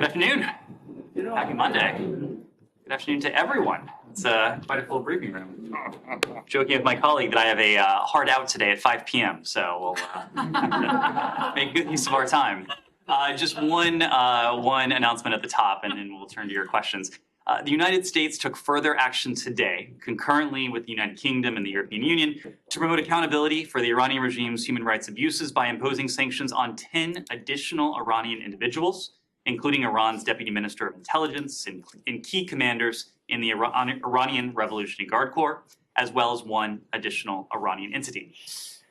Good afternoon. Happy Monday. Good afternoon to everyone. It's quite a full briefing room. Joking with my colleague that I have a hard out today at 5 p.m., so we'll make good use of our time. Just one announcement at the top, and then we'll turn to your questions. The United States took further action today, concurrently with the United Kingdom and the European Union, to promote accountability for the Iranian regime's human rights abuses by imposing sanctions on 10 additional Iranian individuals, including Iran's Deputy Minister of Intelligence and key commanders in the Iranian Revolutionary Guard Corps, as well as one additional Iranian entity.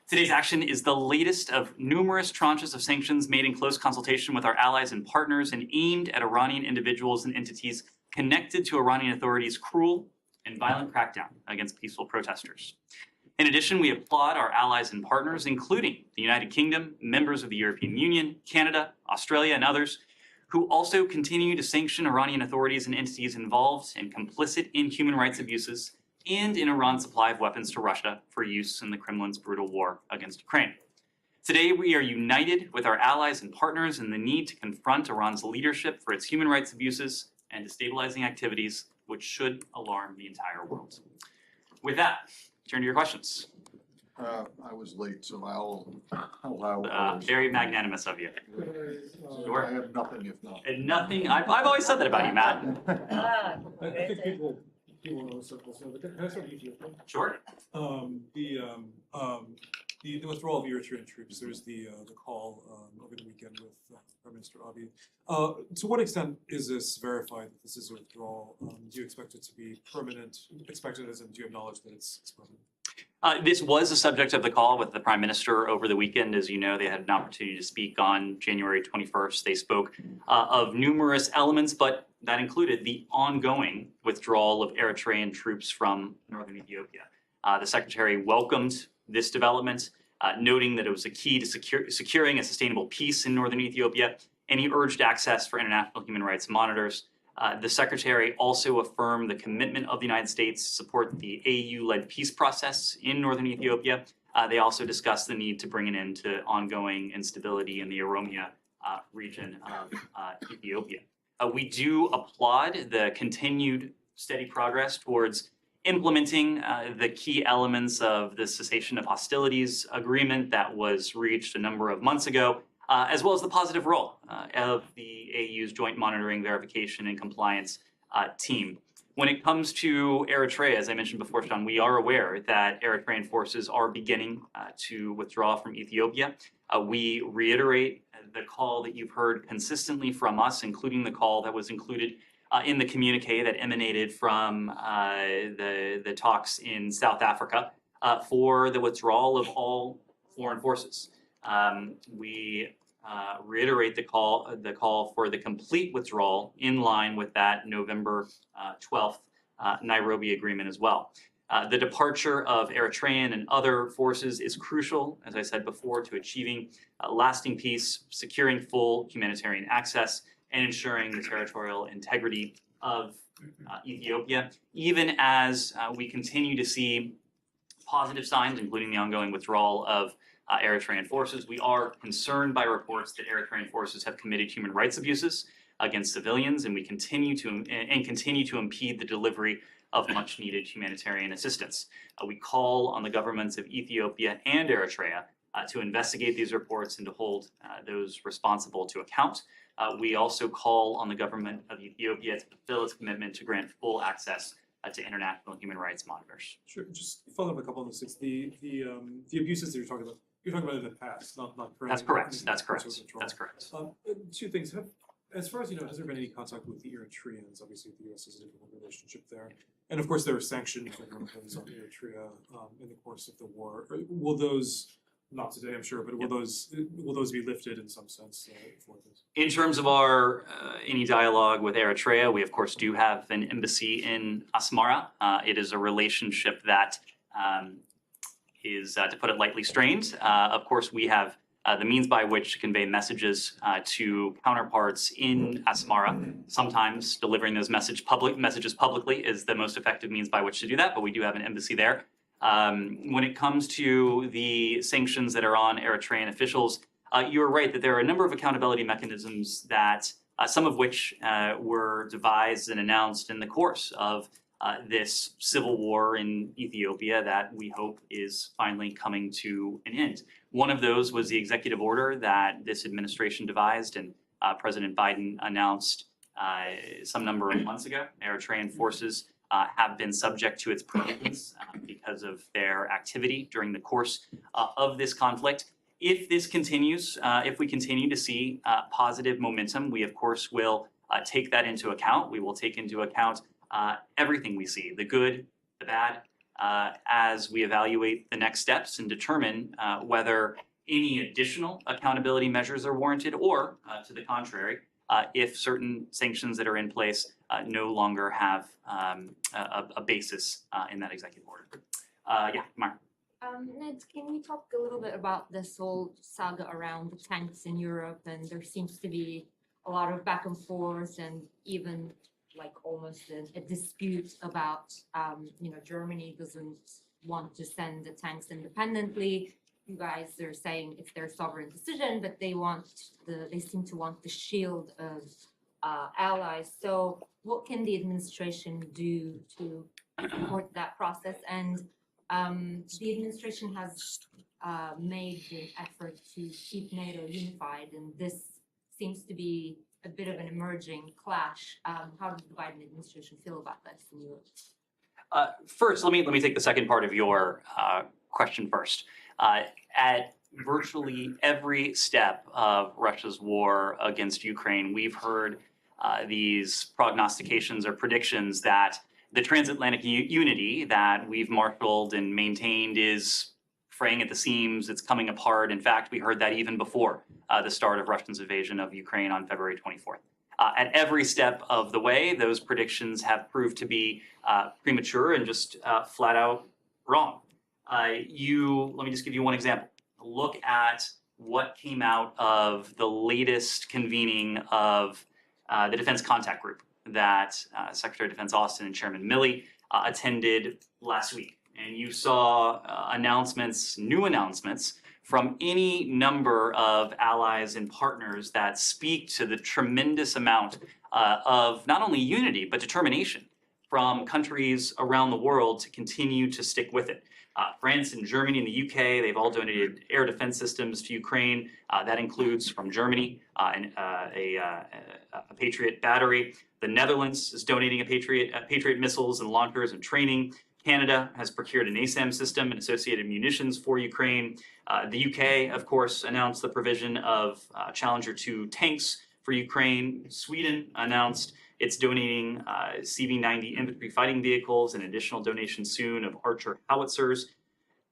Today's action is the latest of numerous tranches of sanctions made in close consultation with our allies and partners and aimed at Iranian individuals and entities connected to Iranian authorities' cruel and violent crackdown against peaceful protesters. In addition, we applaud our allies and partners, including the United Kingdom, members of the European Union, Canada, Australia, and others, who also continue to sanction Iranian authorities and entities involved and complicit in human rights abuses and in Iran's supply of weapons to Russia for use in the Kremlin's brutal war against Ukraine. Today, we are united with our allies and partners in the need to confront Iran's leadership for its human rights abuses and destabilizing activities, which should alarm the entire world. With that, turn to your questions. I was late, so I'll allow. Very magnanimous of you. Sure. I have nothing if not. And nothing, I've always said that about you, Matt. I think people know circles. So can I start with Ethiopia? Sure. The withdrawal of Eritrean troops. There's the call over the weekend with Prime Minister Abiy. To what extent is this verified that this is a withdrawal? Do you expect it to be permanent? Expected as in, do you have knowledge that it's permanent? This was the subject of the call with the Prime Minister over the weekend. As you know, they had an opportunity to speak on January 21st. They spoke of numerous elements, but that included the ongoing withdrawal of Eritrean troops from northern Ethiopia. The Secretary welcomed this development, noting that it was a key to securing a sustainable peace in northern Ethiopia, and he urged access for international human rights monitors. The Secretary also affirmed the commitment of the United States to support the AU-led peace process in northern Ethiopia. They also discussed the need to bring an end to ongoing instability in the Oromia region of Ethiopia. We do applaud the continued steady progress towards implementing the key elements of the cessation of hostilities agreement that was reached a number of months ago, as well as the positive role of the AU's Joint Monitoring, Verification, and Compliance team. When it comes to Eritrea, as I mentioned before, Sean, we are aware that Eritrean forces are beginning to withdraw from Ethiopia. We reiterate the call that you've heard consistently from us, including the call that was included in the communique that emanated from the talks in South Africa for the withdrawal of all foreign forces. We reiterate the call for the complete withdrawal in line with that November 12th Nairobi agreement as well. The departure of Eritrean and other forces is crucial, as I said before, to achieving lasting peace, securing full humanitarian access, and ensuring the territorial integrity of Ethiopia, even as we continue to see positive signs, including the ongoing withdrawal of Eritrean forces. We are concerned by reports that Eritrean forces have committed human rights abuses against civilians, and we continue to impede the delivery of much-needed humanitarian assistance. We call on the governments of Ethiopia and Eritrea to investigate these reports and to hold those responsible to account. We also call on the government of Ethiopia to fulfill its commitment to grant full access to international human rights monitors. Sure. Just follow up a couple of those things. The abuses that you're talking about in the past, not currently. That's correct. That's correct. That's correct. Two things. As far as you know, has there been any contact with the Eritreans? Obviously, the U.S. has a difficult relationship there, and of course, there were sanctions that were imposed on Eritrea in the course of the war. Will those, not today, I'm sure, but will those be lifted in some sense for this? In terms of our any dialogue with Eritrea, we of course do have an embassy in Asmara. It is a relationship that is, to put it lightly, strained. Of course, we have the means by which to convey messages to counterparts in Asmara. Sometimes delivering those messages publicly is the most effective means by which to do that, but we do have an embassy there. When it comes to the sanctions that are on Eritrean officials, you're right that there are a number of accountability mechanisms that some of which were devised and announced in the course of this civil war in Ethiopia that we hope is finally coming to an end. One of those was the executive order that this administration devised and President Biden announced some number of months ago. Eritrean forces have been subject to its provisions because of their activity during the course of this conflict. If this continues, if we continue to see positive momentum, we of course will take that into account. We will take into account everything we see, the good, the bad, as we evaluate the next steps and determine whether any additional accountability measures are warranted or, to the contrary, if certain sanctions that are in place no longer have a basis in that executive order. Yeah, Mark. Ned, can you talk a little bit about this whole saga around the tanks in Europe? And there seems to be a lot of back and forth and even like almost a dispute about, Germany doesn't want to send the tanks independently. You guys are saying it's their sovereign decision, but they seem to want the shield of allies. So what can the administration do to support that process? And the administration has made the effort to keep NATO unified, and this seems to be a bit of an emerging clash. How does the Biden administration feel about this in Europe? First, let me take the second part of your question first. At virtually every step of Russia's war against Ukraine, we've heard these prognostications or predictions that the transatlantic unity that we've marshaled and maintained is fraying at the seams, it's coming apart. In fact, we heard that even before the start of Russia's invasion of Ukraine on February 24th. At every step of the way, those predictions have proved to be premature and just flat out wrong. Let me just give you one example. Look at what came out of the latest convening of the Defense Contact Group that Secretary of Defense Austin and Chairman Milley attended last week. And you saw new announcements from any number of allies and partners that speak to the tremendous amount of not only unity, but determination from countries around the world to continue to stick with it. France and Germany and the UK, they've all donated air defense systems to Ukraine. That includes from Germany a Patriot battery. The Netherlands is donating Patriot missiles and launchers and training. Canada has procured an ASAM system and associated munitions for Ukraine. The UK, of course, announced the provision of Challenger 2 tanks for Ukraine. Sweden announced it's donating CV-90 infantry fighting vehicles, an additional donation soon of Archer howitzers.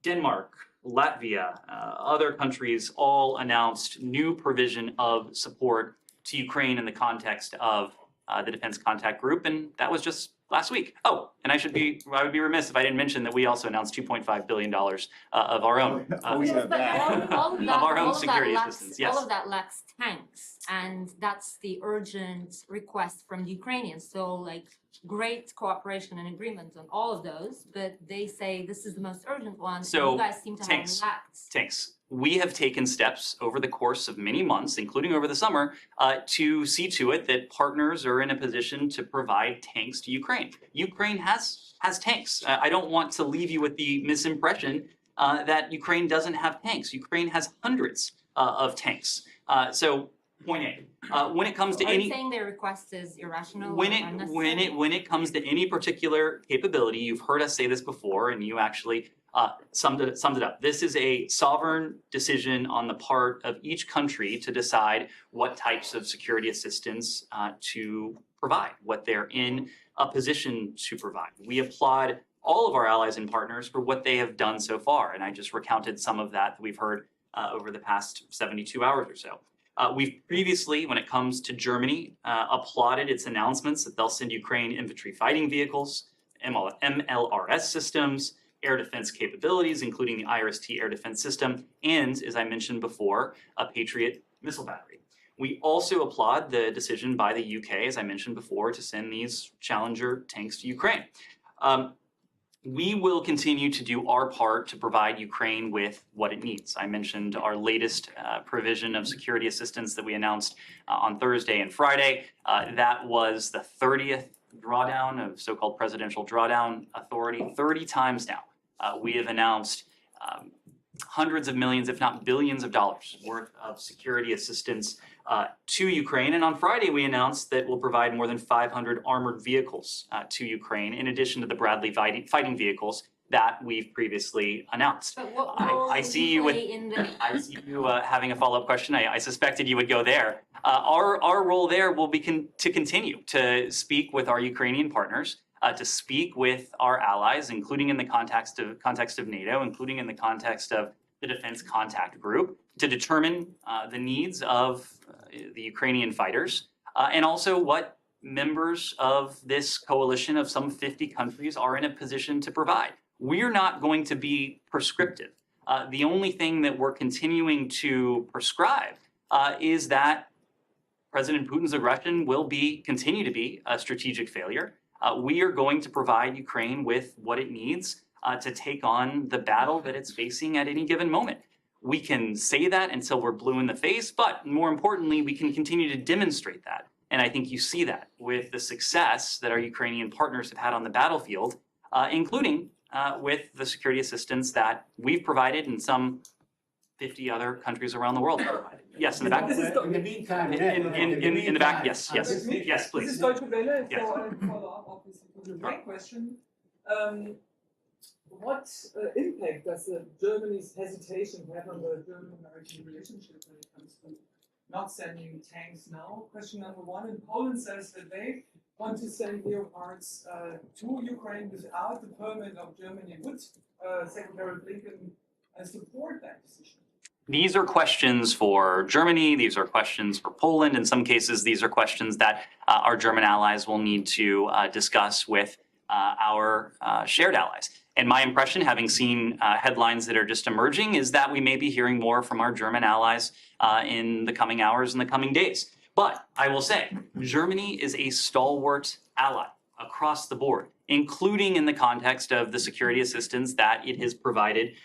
Denmark, Latvia, other countries all announced new provision of support to Ukraine in the context of the Defense Contact Group, and that was just last week. Oh, and I would be remiss if I didn't mention that we also announced $2.5 billion of our own security assistance. Yes. All of that lacks tanks, and that's the urgent request from the Ukrainians. So, like, great cooperation and agreement on all of those, but they say this is the most urgent one. So, you guys seem to have lacked. Tanks. We have taken steps over the course of many months, including over the summer, to see to it that partners are in a position to provide tanks to Ukraine. Ukraine has tanks. I don't want to leave you with the misimpression that Ukraine doesn't have tanks. Ukraine has hundreds of tanks. So point A, when it comes to Are you saying their request is irrational? When it comes to any particular capability, you've heard us say this before, and you actually summed it up. This is a sovereign decision on the part of each country to decide what types of security assistance to provide, what they're in a position to provide. We applaud all of our allies and partners for what they have done so far, and I just recounted some of that we've heard over the past 72 hours or so. We've previously, when it comes to Germany, applauded its announcements that they'll send Ukraine infantry fighting vehicles, MLRS systems, air defense capabilities, including the IRST air defense system, and, as I mentioned before, a Patriot missile battery. We also applaud the decision by the UK, as I mentioned before, to send these Challenger tanks to Ukraine. we will continue to do our part to provide Ukraine with what it needs. I mentioned our latest provision of security assistance that we announced on Thursday and Friday. That was the 30th drawdown of so-called presidential drawdown authority. 30 times now, we have announced hundreds of millions, if not billions of dollars worth of security assistance to Ukraine. And on Friday, we announced that we'll provide more than 500 armored vehicles to Ukraine, in addition to the Bradley fighting vehicles that we've previously announced. But what I role see do you with- play in the I see you having a follow-up question. I suspected you would go there. Our role there will be to continue to speak with our Ukrainian partners, to speak with our allies, including in the context of NATO, including in the context of the Defense Contact Group, to determine the needs of the Ukrainian fighters, and also what members of this coalition of some 50 countries are in a position to provide. We're not going to be prescriptive. The only thing that we're continuing to prescribe is that President Putin's aggression will continue to be a strategic failure. We are going to provide Ukraine with what it needs to take on the battle that it's facing at any given moment. We can say that until we're blue in the face, but more importantly, we can continue to demonstrate that. And I think you see that with the success that our Ukrainian partners have had on the battlefield, including with the security assistance that we've provided and some 50 other countries around the world have provided. Yes, in the back. In the meantime, In the back, yes, yes, yes, This please. is Deutsche Welle, Yes. so I'll follow up obviously to the main question. What impact does Germany's hesitation have on the German-American relationship when it comes to not sending tanks now? Question number one, and Poland says that they want to send Leopards to Ukraine without the permit of Germany. Would Secretary Blinken support that decision? These are questions for Germany, these are questions for Poland. In some cases, these are questions that our German allies will need to discuss with our shared allies. And my impression, having seen headlines that are just emerging, is that we may be hearing more from our German allies in the coming hours and the coming days. But I will say, Germany is a stalwart ally across the board, including in the context of the security assistance that it has provided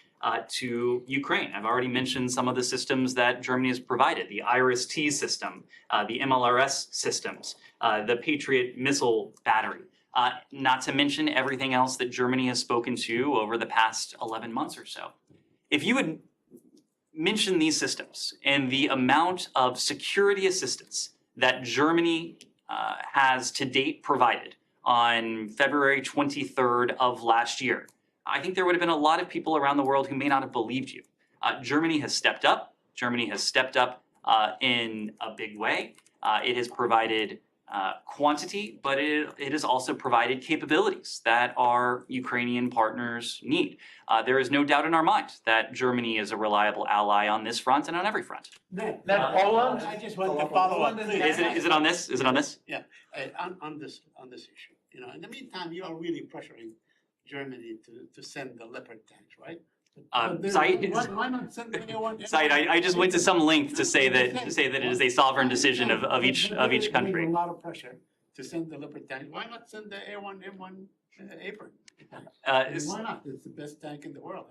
to Ukraine. I've already mentioned some of the systems that Germany has provided, the IRIS-T system, the MLRS systems, the Patriot missile battery, not to mention everything else that Germany has spoken to over the past 11 months or so. If you would mention these systems and the amount of security assistance that Germany has to date provided on February 23rd of last year, I think there would have been a lot of people around the world who may not have believed you. Germany has stepped up. Germany has stepped up in a big way. It has provided quantity, but it has also provided capabilities that our Ukrainian partners need. There is no doubt in our mind that Germany is a reliable ally on this front and on every front. Ned, Poland, I just want to follow up. Is it on this? Is it on this? Yeah, on this issue. You know, in the meantime, you are really pressuring Germany to send the Leopard tanks, right? Said, why not send anyone? Said, I just went to some length to say that it is a sovereign decision of each country. A lot of pressure to send the Leopard tank. Why not send the A1M1 Apron? Why not? It's the best tank in the world.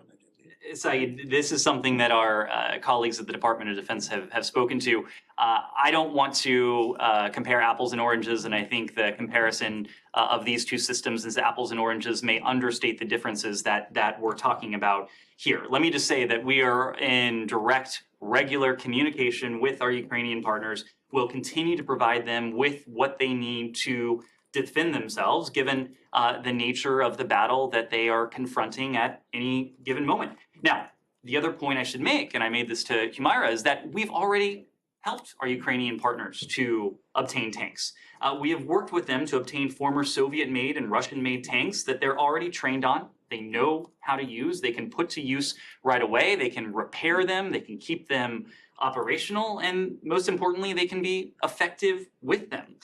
Said, this is something that our colleagues at the Department of Defense have spoken to. I don't want to compare apples and oranges, and I think the comparison of these two systems as apples and oranges may understate the differences that we're talking about here. Let me just say that we are in direct, regular communication with our Ukrainian partners. We'll continue to provide them with what they need to defend themselves, given the nature of the battle that they are confronting at any given moment. Now, the other point I should make, and I made this to Humaira, is that we've already helped our Ukrainian partners to obtain tanks. We have worked with them to obtain former Soviet-made and Russian-made tanks that they're already trained on. They know how to use. They can put to use right away. They can repair them. They can keep them operational. And most importantly, they can be effective with them.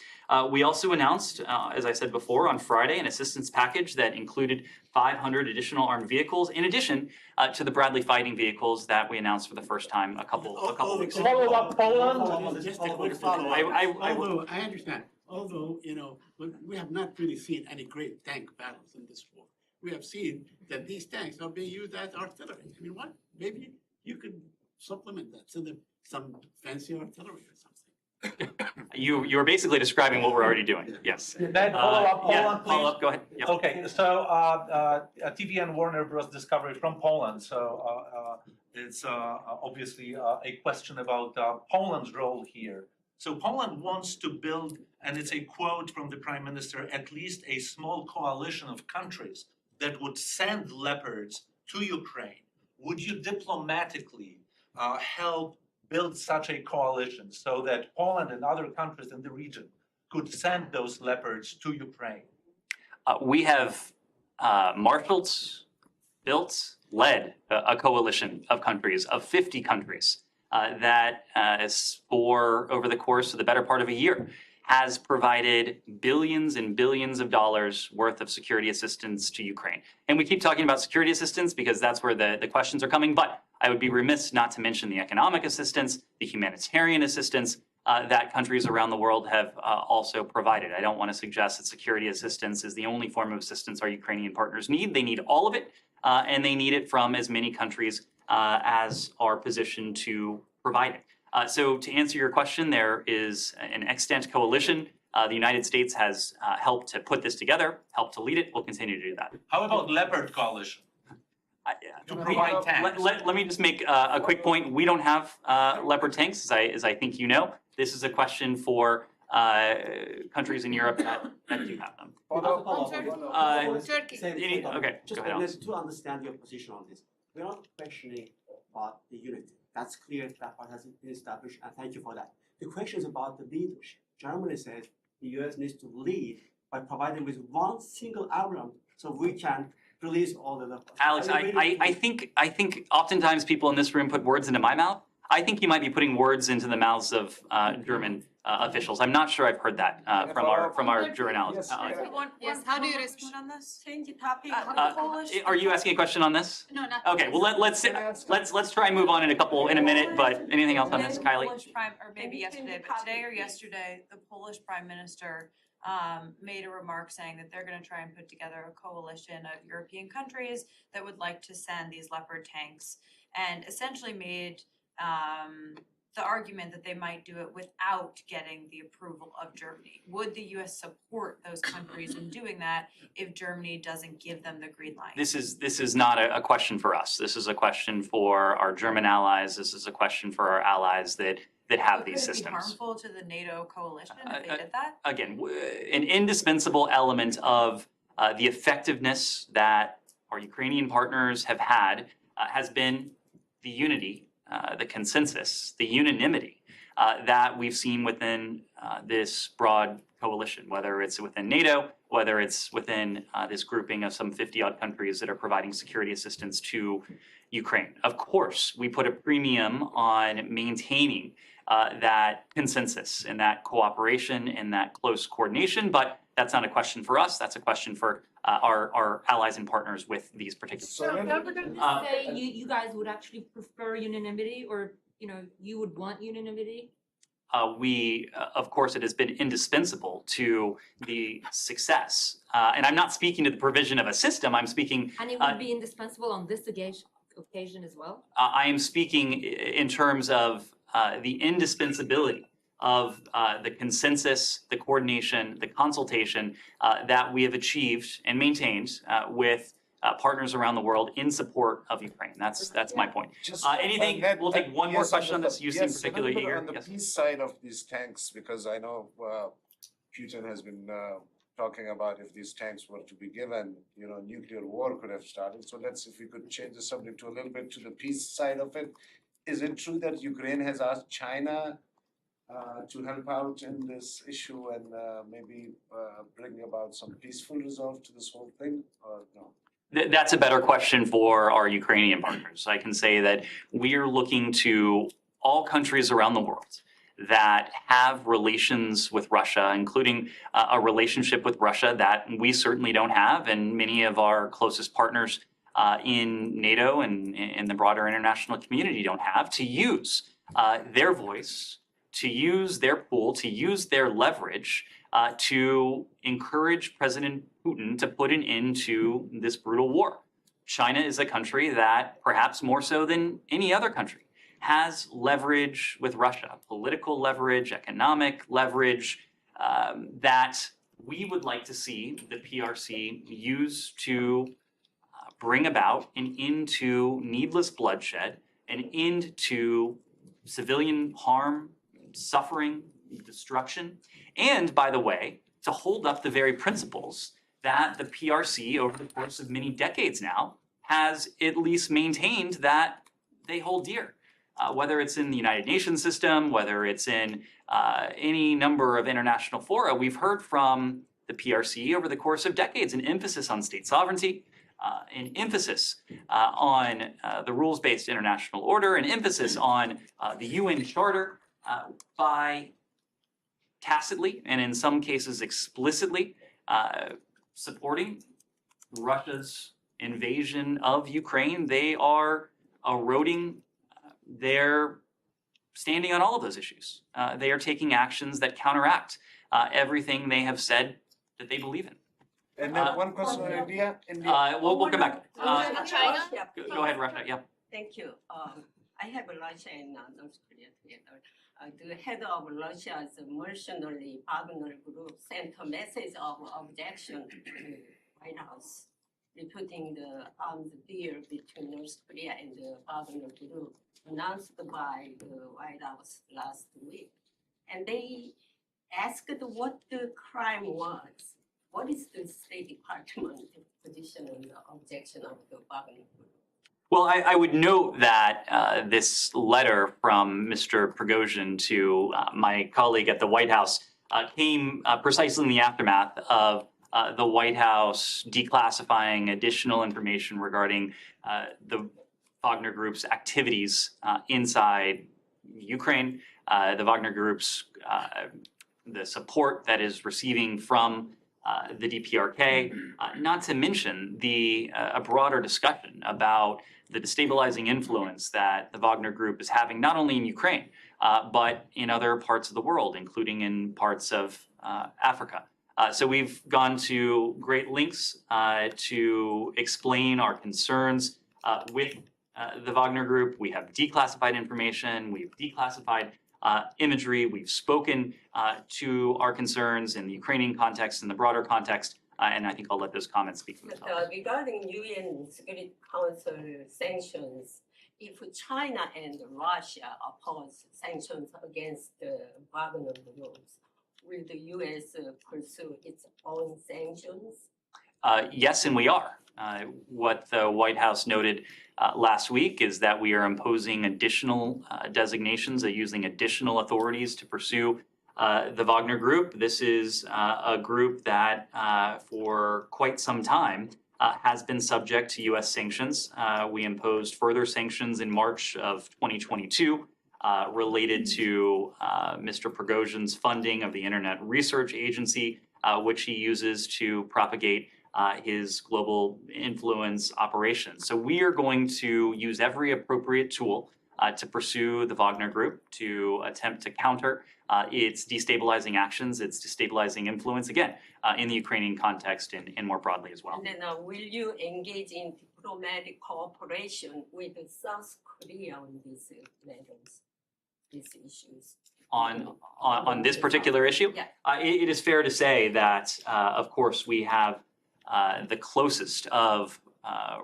We also announced, as I said before, on Friday, an assistance package that included 500 additional armed vehicles, in addition to the Bradley fighting vehicles that we announced for the first time a couple weeks ago. Follow up, Poland. Just a quick follow up. I I understand. Although, you know, we have not really seen any great tank battles in this war. we have seen that these tanks are being used as artillery. I mean, what, maybe you could supplement that, send them some fancy artillery or something. You're basically describing what we're already doing, yes. Ned, follow up, Yeah, Poland, please. follow up, go ahead. Yeah. Okay, so TV and Warner Bros. Discovery from Poland. So it's obviously a question about Poland's role here. So Poland wants to build, and it's a quote from the Prime Minister, at least a small coalition of countries that would send Leopards to Ukraine. Would you diplomatically help build such a coalition so that Poland and other countries in the region could send those Leopards to Ukraine? We have marshaled, built, led a coalition of countries, of 50 countries, that is for over the course of the better part of a year, has provided billions and billions of dollars worth of security assistance to Ukraine. And we keep talking about security assistance because that's where the questions are coming, but I would be remiss not to mention the economic assistance, the humanitarian assistance that countries around the world have also provided. I don't want to suggest that security assistance is the only form of assistance our Ukrainian partners need. They need all of it, and they need it from as many countries as are positioned to provide it. So to answer your question, there is an extant coalition. The United States has helped to put this together, helped to lead it. We'll continue to do that. How about Leopard coalition? To provide tanks. Let me just make a quick point. We don't have Leopard tanks, as I think you know. This is a question for countries in Europe that do have them. Okay, Just go ahead, Alex. to understand your position on this, we're not questioning about the unity. That's clear, that part has been established, and thank you for that. The question is about the leadership. Germany says the US needs to lead by providing with one single arm so we can release all the Leopards. Alex, I think oftentimes people in this room put words into my mouth. I think you might be putting words into the mouths of German officials. I'm not sure I've heard that from our German allies. Yes, how do you respond on this? Change the topic. Are you asking a question on this? No, not. Okay, well let's try and move on in a minute. But anything else on this, Kylie? Polish Prime, or maybe yesterday, but today or yesterday, the Polish Prime Minister made a remark saying that they're going to try and put together a coalition of European countries that would like to send these Leopard tanks, and essentially made the argument that they might do it without getting the approval of Germany. Would the US support those countries in doing that if Germany doesn't give them the green light? This is not a question for us. This is a question for our German allies. This is a question for our allies that have these systems. Could it be harmful to the NATO coalition if they did that? Again, an indispensable element of the effectiveness that our Ukrainian partners have had has been the unity, the consensus, the unanimity that we've seen within this broad coalition, whether it's within NATO, whether it's within this grouping of some 50-odd countries that are providing security assistance to Ukraine. Of course, we put a premium on maintaining that consensus and that cooperation and that close coordination, but that's not a question for us. That's a question for our allies and partners with these particular. So if we're going to say you guys would actually prefer unanimity, or you would want unanimity? Of course, it has been indispensable to the success. And I'm not speaking to the provision of a system. I'm speaking. And it would be indispensable on this occasion as well? I am speaking in terms of the indispensability of the consensus, the coordination, the consultation that we have achieved and maintained with partners around the world in support of Ukraine. That's my point. Anything? We'll take one more question on this. You seem particularly eager. On the peace side of these tanks, because I know Putin has been talking about if these tanks were to be given, nuclear war could have started. So if we could change the subject to a little bit to the peace side of it. Is it true that Ukraine has asked China to help out in this issue and maybe bring about some peaceful resolve to this whole thing, or no? That's a better question for our Ukrainian partners. I can say that we are looking to all countries around the world that have relations with Russia, including a relationship with Russia that we certainly don't have, and many of our closest partners in NATO and in the broader international community don't have, to use their voice, to use their pool, to use their leverage to encourage President Putin to put an end to this brutal war. China is a country that, perhaps more so than any other country, has leverage with Russia, political leverage, economic leverage, that we would like to see the PRC use to bring about an end to needless bloodshed, an end to civilian harm, suffering, destruction, and, by the way, to hold up the very principles that the PRC, over the course of many decades now, has at least maintained that they hold dear. Whether it's in the United Nations system, whether it's in any number of international fora, we've heard from the PRC over the course of decades an emphasis on state sovereignty, an emphasis on the rules-based international order, an emphasis on the UN Charter by tacitly and in some cases explicitly supporting Russia's invasion of Ukraine. They are eroding their standing on all of those issues. They are taking actions that counteract everything they have said that they believe in. And then one question on India. We'll come back. China? Go ahead, Russia. Yeah. Thank you. I have Russia and North Korea together. The head of Russia's mercenary Wagner group sent a message of objection to the White House, reporting the armed deal between North Korea and the Wagner group announced by the White House last week. And they asked what the crime was. What is the State Department position on the objection of the Wagner group? Well, I would note that this letter from Mr. Prigozhin to my colleague at the White House came precisely in the aftermath of the White House declassifying additional information regarding the Wagner Group's activities inside Ukraine, the Wagner Group's the support that is receiving from the DPRK, not to mention a broader discussion about the destabilizing influence that the Wagner Group is having not only in Ukraine, but in other parts of the world, including in parts of Africa. So we've gone to great lengths to explain our concerns with the Wagner Group. We have declassified information, we've declassified imagery, we've spoken to our concerns in the Ukrainian context, in the broader context, and I think I'll let those comments speak for themselves. But regarding UN Security Council sanctions, if China and Russia oppose sanctions against the Wagner groups, will the US pursue its own sanctions? Yes, and we are. What the White House noted last week is that we are imposing additional designations, using additional authorities to pursue the Wagner Group. This is a group that for quite some time has been subject to US sanctions. We imposed further sanctions in March of 2022 related to Mr. Prigozhin's funding of the Internet Research Agency, which he uses to propagate his global influence operations. So we are going to use every appropriate tool to pursue the Wagner Group, to attempt to counter its destabilizing actions, its destabilizing influence, again, in the Ukrainian context and more broadly as well. And then will you engage in diplomatic cooperation with South Korea on these matters, these issues? On this particular issue? Yeah. It is fair to say that, of course, we have the closest of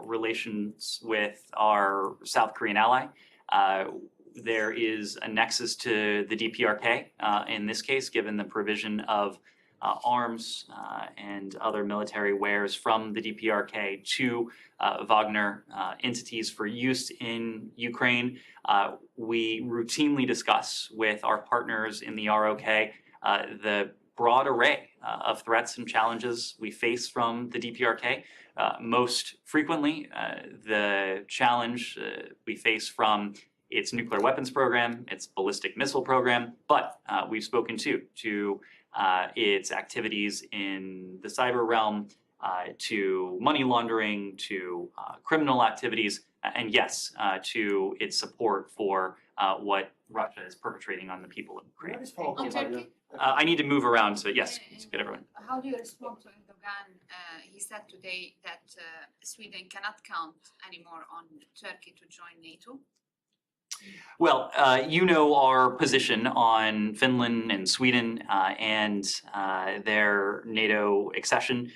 relations with our South Korean ally. There is a nexus to the DPRK in this case, given the provision of arms and other military wares from the DPRK to Wagner entities for use in Ukraine. We routinely discuss with our partners in the ROK the broad array of threats and challenges we face from the DPRK. Most frequently, the challenge we face from its nuclear weapons program, its ballistic missile program, but we've spoken to its activities in the cyber realm, to money laundering, to criminal activities, and yes, to its support for what Russia is perpetrating on the people of Ukraine. On Turkey? I need to move around, so yes, to get everyone. How do you respond to Erdogan? He said today that Sweden cannot count anymore on Turkey to join NATO. Well, you know our position on Finland and Sweden and their NATO accession.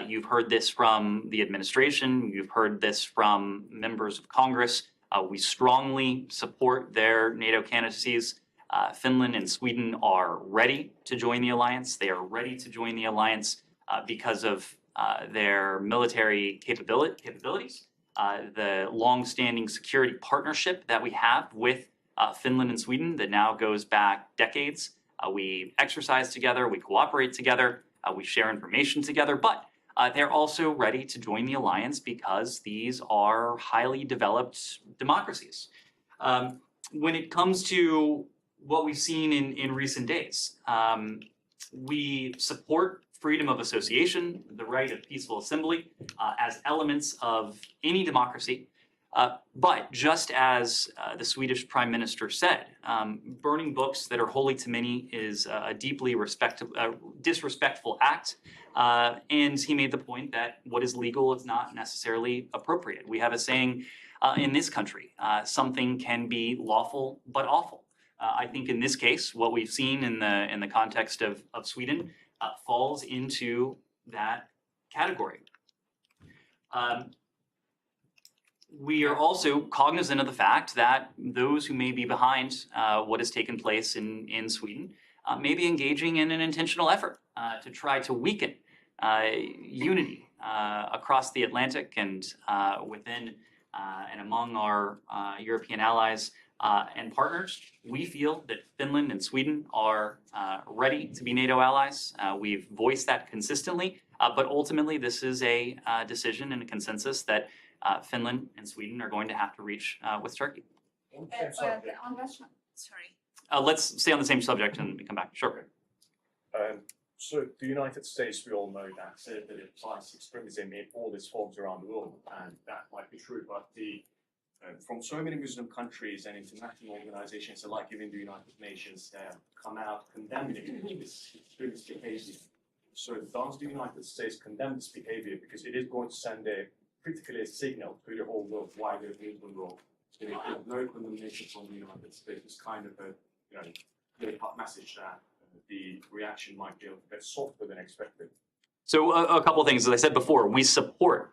You've heard this from the administration. You've heard this from members of Congress. We strongly support their NATO candidacies. Finland and Sweden are ready to join the alliance. They are ready to join the alliance because of their military capabilities. The long-standing security partnership that we have with Finland and Sweden that now goes back decades. We exercise together, we cooperate together, we share information together, but they're also ready to join the alliance because these are highly developed democracies. When it comes to what we've seen in recent days, we support freedom of association, the right of peaceful assembly, as elements of any democracy. But just as the Swedish Prime Minister said, burning books that are holy to many is a deeply disrespectful act. And he made the point that what is legal is not necessarily appropriate. We have a saying in this country, something can be lawful but awful. I think in this case, what we've seen in the context of Sweden falls into that category. We are also cognizant of the fact that those who may be behind what has taken place in Sweden may be engaging in an intentional effort to try to weaken unity across the Atlantic and within and among our European allies and partners. We feel that Finland and Sweden are ready to be NATO allies. We've voiced that consistently, but ultimately this is a decision and a consensus that Finland and Sweden are going to have to reach with Turkey. On Russia, sorry. Let's stay on the same subject and come back. Sure. So the United States, we all know that it applies extremism in all its forms around the world, and that might be true, but from so many Muslim countries and international organizations alike, even the United Nations, come out condemning this extremist behavior. So does the United States condemn this behavior because it is going to send a pretty clear signal to the whole world why there's Muslim role? So no condemnation from the United States is kind of a clear-cut message that the reaction might be a bit softer than expected. So a couple of things. As I said before, we support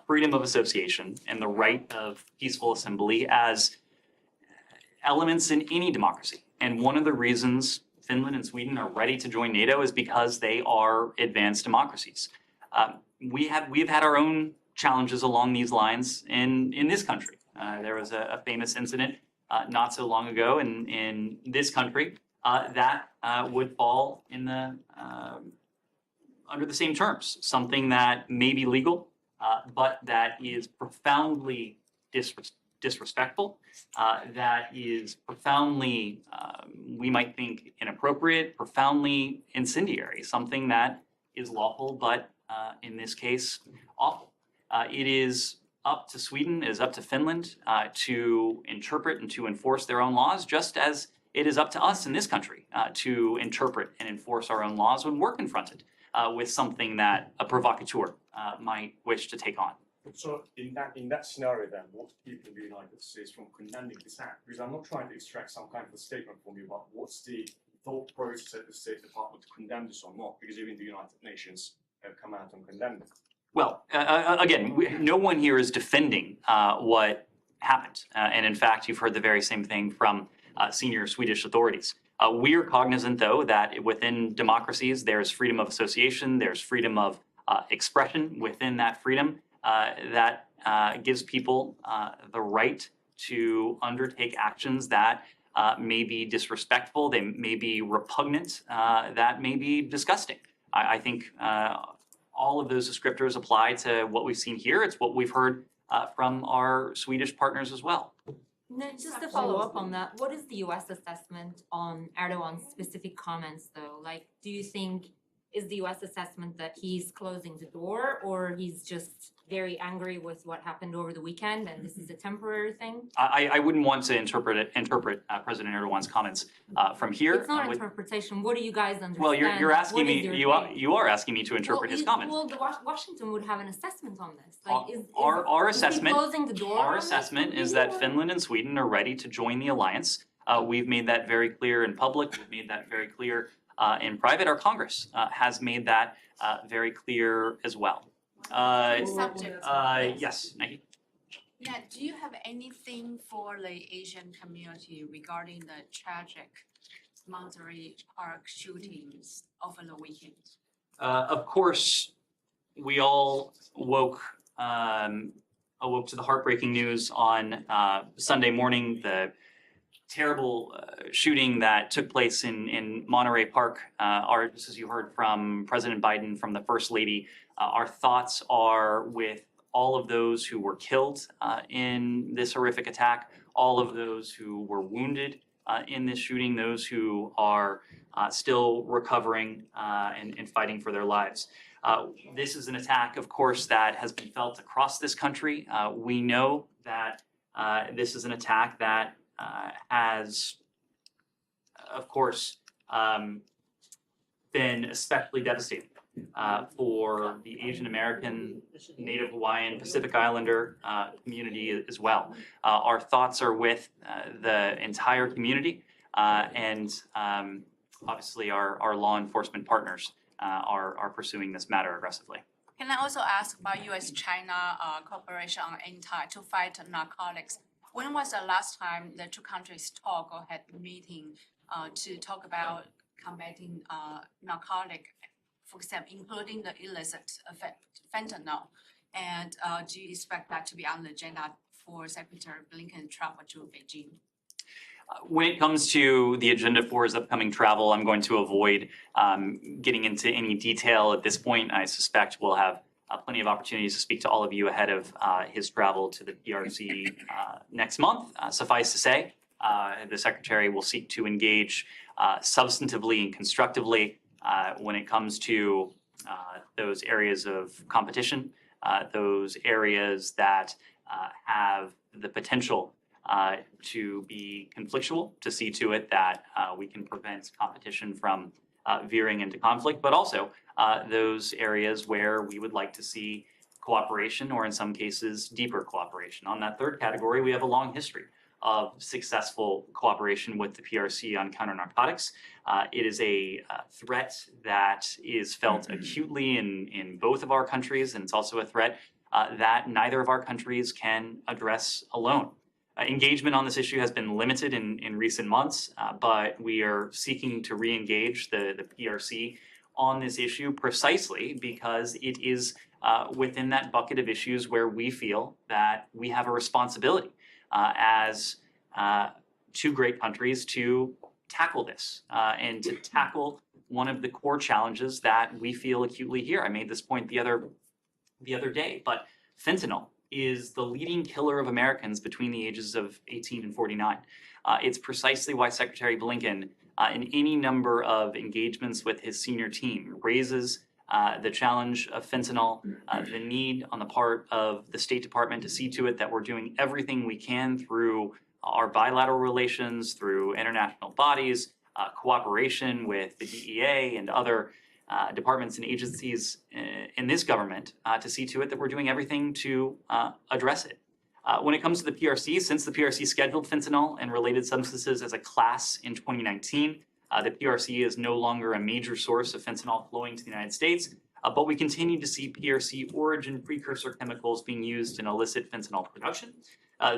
freedom of association and the right of peaceful assembly as elements in any democracy. And one of the reasons Finland and Sweden are ready to join NATO is because they are advanced democracies. We've had our own challenges along these lines in this country. There was a famous incident not so long ago in this country that would fall in the under the same terms, something that may be legal, but that is profoundly disrespectful, that is profoundly, we might think, inappropriate, profoundly incendiary, something that is lawful, but in this case, awful. It is up to Sweden, it is up to Finland to interpret and to enforce their own laws, just as it is up to us in this country to interpret and enforce our own laws when we're confronted with something that a provocateur might wish to take on. So in that scenario then, what keeps the United States from condemning this act? Because I'm not trying to extract some kind of a statement from you, but what's the thought process at the State Department to condemn this or not? Because even the United Nations have come out and condemned it. Well, again, no one here is defending what happened. And in fact, you've heard the very same thing from senior Swedish authorities. We are cognizant, though, that within democracies, there's freedom of association, there's freedom of expression within that freedom that gives people the right to undertake actions that may be disrespectful, they may be repugnant, that may be disgusting. I think all of those descriptors apply to what we've seen here. It's what we've heard from our Swedish partners as well. Just to follow up on that, what is the US assessment on Erdogan's specific comments though? Like, do you think, is the US assessment that he's closing the door or he's just very angry with what happened over the weekend and this is a temporary thing? I wouldn't want to interpret President Erdogan's comments from here. It's not interpretation. What do you guys understand? Well, you're asking What is me, your take? you are asking me to interpret his comments. Well, Washington would have an assessment on this. Our is he assessment, closing the door our on this assessment is completely, that or- Finland and Sweden are ready to join the alliance. We've made that very clear in public. We've made that very clear in private. Our Congress has made that very clear as well. Subject. Yes, Nike. Yeah, do you have anything for the Asian community regarding the tragic Monterey Park shootings over the weekend? Of course, we all awoke to the heartbreaking news on Sunday morning, the terrible shooting that took place in Monterey Park. Just as you heard from President Biden, from the First Lady, our thoughts are with all of those who were killed in this horrific attack, all of those who were wounded in this shooting, those who are still recovering and fighting for their lives. This is an attack, of course, that has been felt across this country. We know that this is an attack that has, of course, been especially devastating for the Asian American, Native Hawaiian, Pacific Islander community as well. Our thoughts are with the entire community and obviously our law enforcement partners are pursuing this matter aggressively. Can I also ask about U.S.-China cooperation on to fight narcotics? When was the last time the two countries talked or had a meeting to talk about combating narcotic, for example, including the illicit fentanyl? And do you expect that to be on the agenda for Secretary Blinken travel to Beijing? When it comes to the agenda for his upcoming travel, I'm going to avoid getting into any detail at this point. I suspect we'll have plenty of opportunities to speak to all of you ahead of his travel to the PRC next month. Suffice to say, the Secretary will seek to engage substantively and constructively when it comes to those areas of competition, those areas that have the potential to be conflictual, to see to it that we can prevent competition from veering into conflict, but also those areas where we would like to see cooperation, or in some cases, deeper cooperation. On that third category, we have a long history of successful cooperation with the PRC on counter-narcotics. It is a threat that is felt acutely in both of our countries, and it's also a threat that neither of our countries can address alone. Engagement on this issue has been limited in recent months, but we are seeking to re-engage the PRC on this issue precisely because it is within that bucket of issues where we feel that we have a responsibility as two great countries to tackle this and to tackle one of the core challenges that we feel acutely here. I made this point the other day, but fentanyl is the leading killer of Americans between the ages of 18 and 49. It's precisely why Secretary Blinken, in any number of engagements with his senior team, raises the challenge of fentanyl, the need on the part of the State Department to see to it that we're doing everything we can through our bilateral relations, through international bodies, cooperation with the DEA and other departments and agencies in this government to see to it that we're doing everything to address it. When it comes to the PRC, since the PRC scheduled fentanyl and related substances as a class in 2019, the PRC is no longer a major source of fentanyl flowing to the United States, but we continue to see PRC origin precursor chemicals being used in illicit fentanyl production.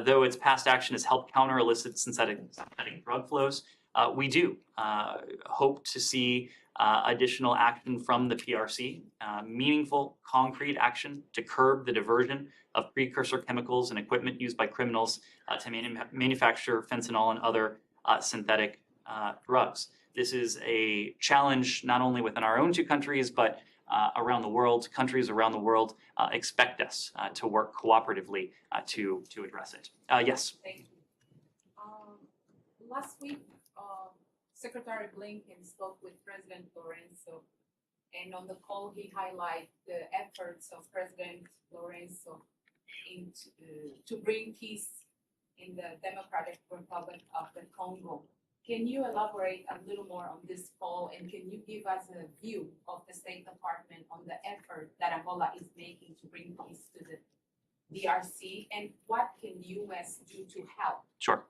Though its past action has helped counter illicit synthetic drug flows, we do hope to see additional action from the PRC, meaningful, concrete action to curb the diversion of precursor chemicals and equipment used by criminals to manufacture fentanyl and other synthetic drugs. This is a challenge not only within our own two countries, but around the world. Countries around the world expect us to work cooperatively to address it. Yes? Thank you. Last week, Secretary Blinken spoke with President Lorenzo And on the call, he highlighted the efforts of President Lorenzo to bring peace in the Democratic Republic of the Congo. Can you elaborate a little more on this call, and can you give us a view of the State Department on the effort that Angola is making to bring peace to the DRC, and what can U.S. do to help? Sure.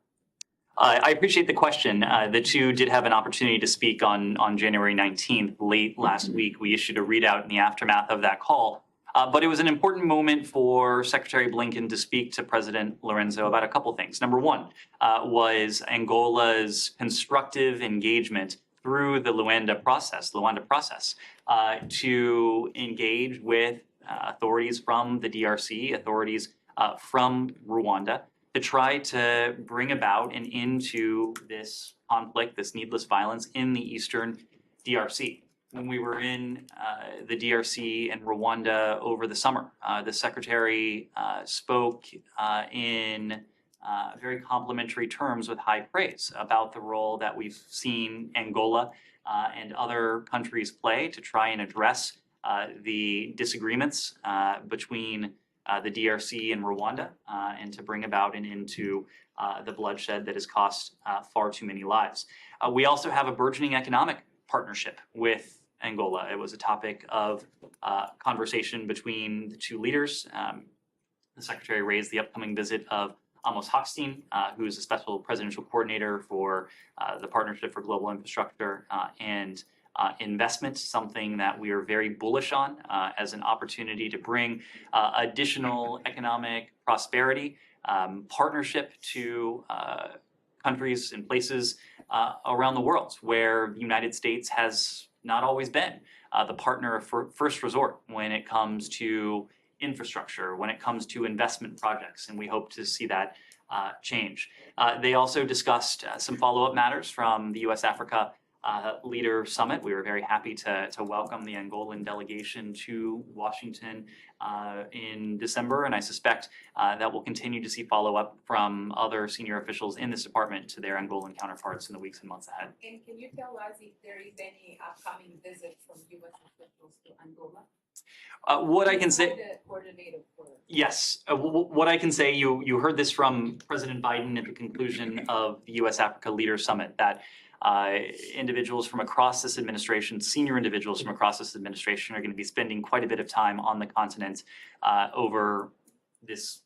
I appreciate the question. The two did have an opportunity to speak on January 19th, late last week. We issued a readout in the aftermath of that call. But it was an important moment for Secretary Blinken to speak to President Lorenzo about a couple things. Number one was Angola's constructive engagement through the Luanda process, to engage with authorities from the DRC, authorities from Rwanda, to try to bring about an end to this conflict, this needless violence in the eastern DRC. When we were in the DRC and Rwanda over the summer, the secretary spoke in very complimentary terms with high praise about the role that we've seen Angola and other countries play to try and address the disagreements between the DRC and Rwanda and to bring about an end to the bloodshed that has cost far too many lives. We also have a burgeoning economic partnership with Angola. It was a topic of conversation between the two leaders. The secretary raised the upcoming visit of Amos Hochstein, who is a special presidential coordinator for the Partnership for Global Infrastructure and investment, something that we are very bullish on as an opportunity to bring additional economic prosperity, partnership to countries and places around the world where the United States has not always been the partner of first resort when it comes to infrastructure, when it comes to investment projects, and we hope to see that change. They also discussed some follow-up matters from the U.S.-Africa Leader Summit. We were very happy to welcome the Angolan delegation to Washington in December, and I suspect that we'll continue to see follow-up from other senior officials in this department to their Angolan counterparts in the weeks and months ahead. And can you tell us if there is any upcoming visit from U.S. officials to Angola? What I can say, The coordinator for yes, what I can say, you heard this from President Biden at the conclusion of the U.S.-Africa Leader Summit, that individuals from across this administration, senior individuals from across this administration, are going to be spending quite a bit of time on the continent over this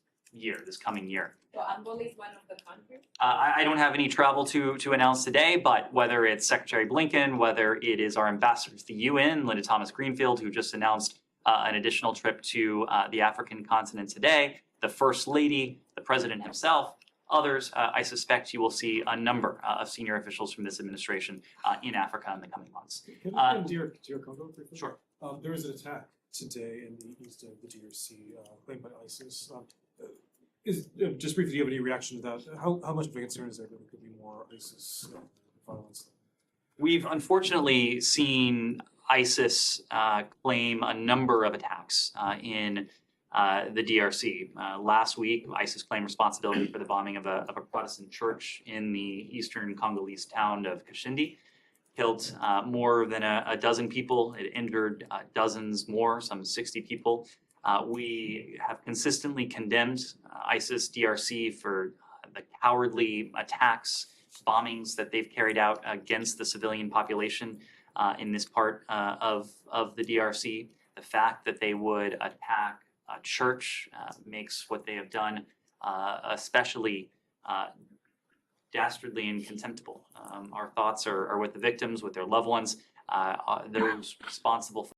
coming year. So Angola is one of the countries? I don't have any travel to announce today, but whether it's Secretary Blinken, whether it is our ambassador to the UN, Linda Thomas-Greenfield, who just announced an additional trip to the African continent today, the First Lady, the President himself, others, I suspect you will see a number of senior officials from this administration in Africa in the coming months. Can you dear Congo briefly? Sure. There was an attack today in the east of the DRC claimed by ISIS. Just briefly, do you have any reaction to that? How much of a concern is there that there could be more ISIS violence? We've unfortunately seen ISIS claim a number of attacks in the DRC. Last week, ISIS claimed responsibility for the bombing of a Protestant church in the eastern Congolese town of Kashindi. Killed more than a dozen people. It injured dozens more, some 60 people. We have consistently condemned ISIS DRC for the cowardly attacks, bombings that they've carried out against the civilian population in this part of the DRC. The fact that they would attack a church makes what they have done especially dastardly and contemptible. Our thoughts are with the victims, with their loved ones, those responsible for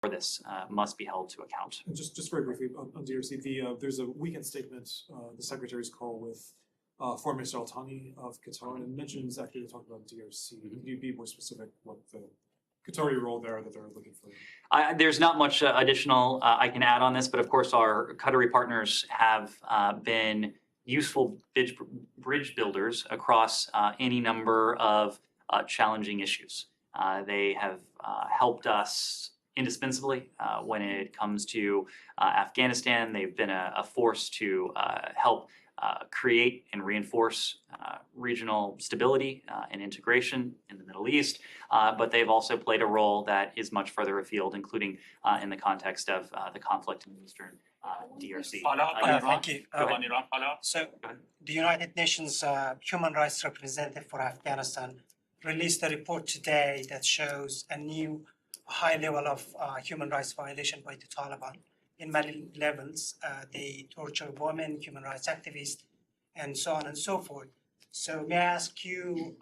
for this must be held to account. And just very briefly on DRC, there's a weekend statement, the Secretary's call with Foreign Minister Al-Thani of Qatar, and it mentions actually to talk about DRC. Can you be more specific what the Qatari role there that they're looking for? There's not much additional I can add on this, but of course our Qatari partners have been useful bridge builders across any number of challenging issues. They have helped us indispensably when it comes to Afghanistan. They've been a force to help create and reinforce regional stability and integration in the Middle East, but they've also played a role that is much further afield, including in the context of the conflict in Eastern DRC. Thank you. So, the United Nations Human Rights Representative for Afghanistan released a report today that shows a new high level of human rights violation by the Taliban in many levels. They torture women, human rights activists, and so on and so forth. So may I ask you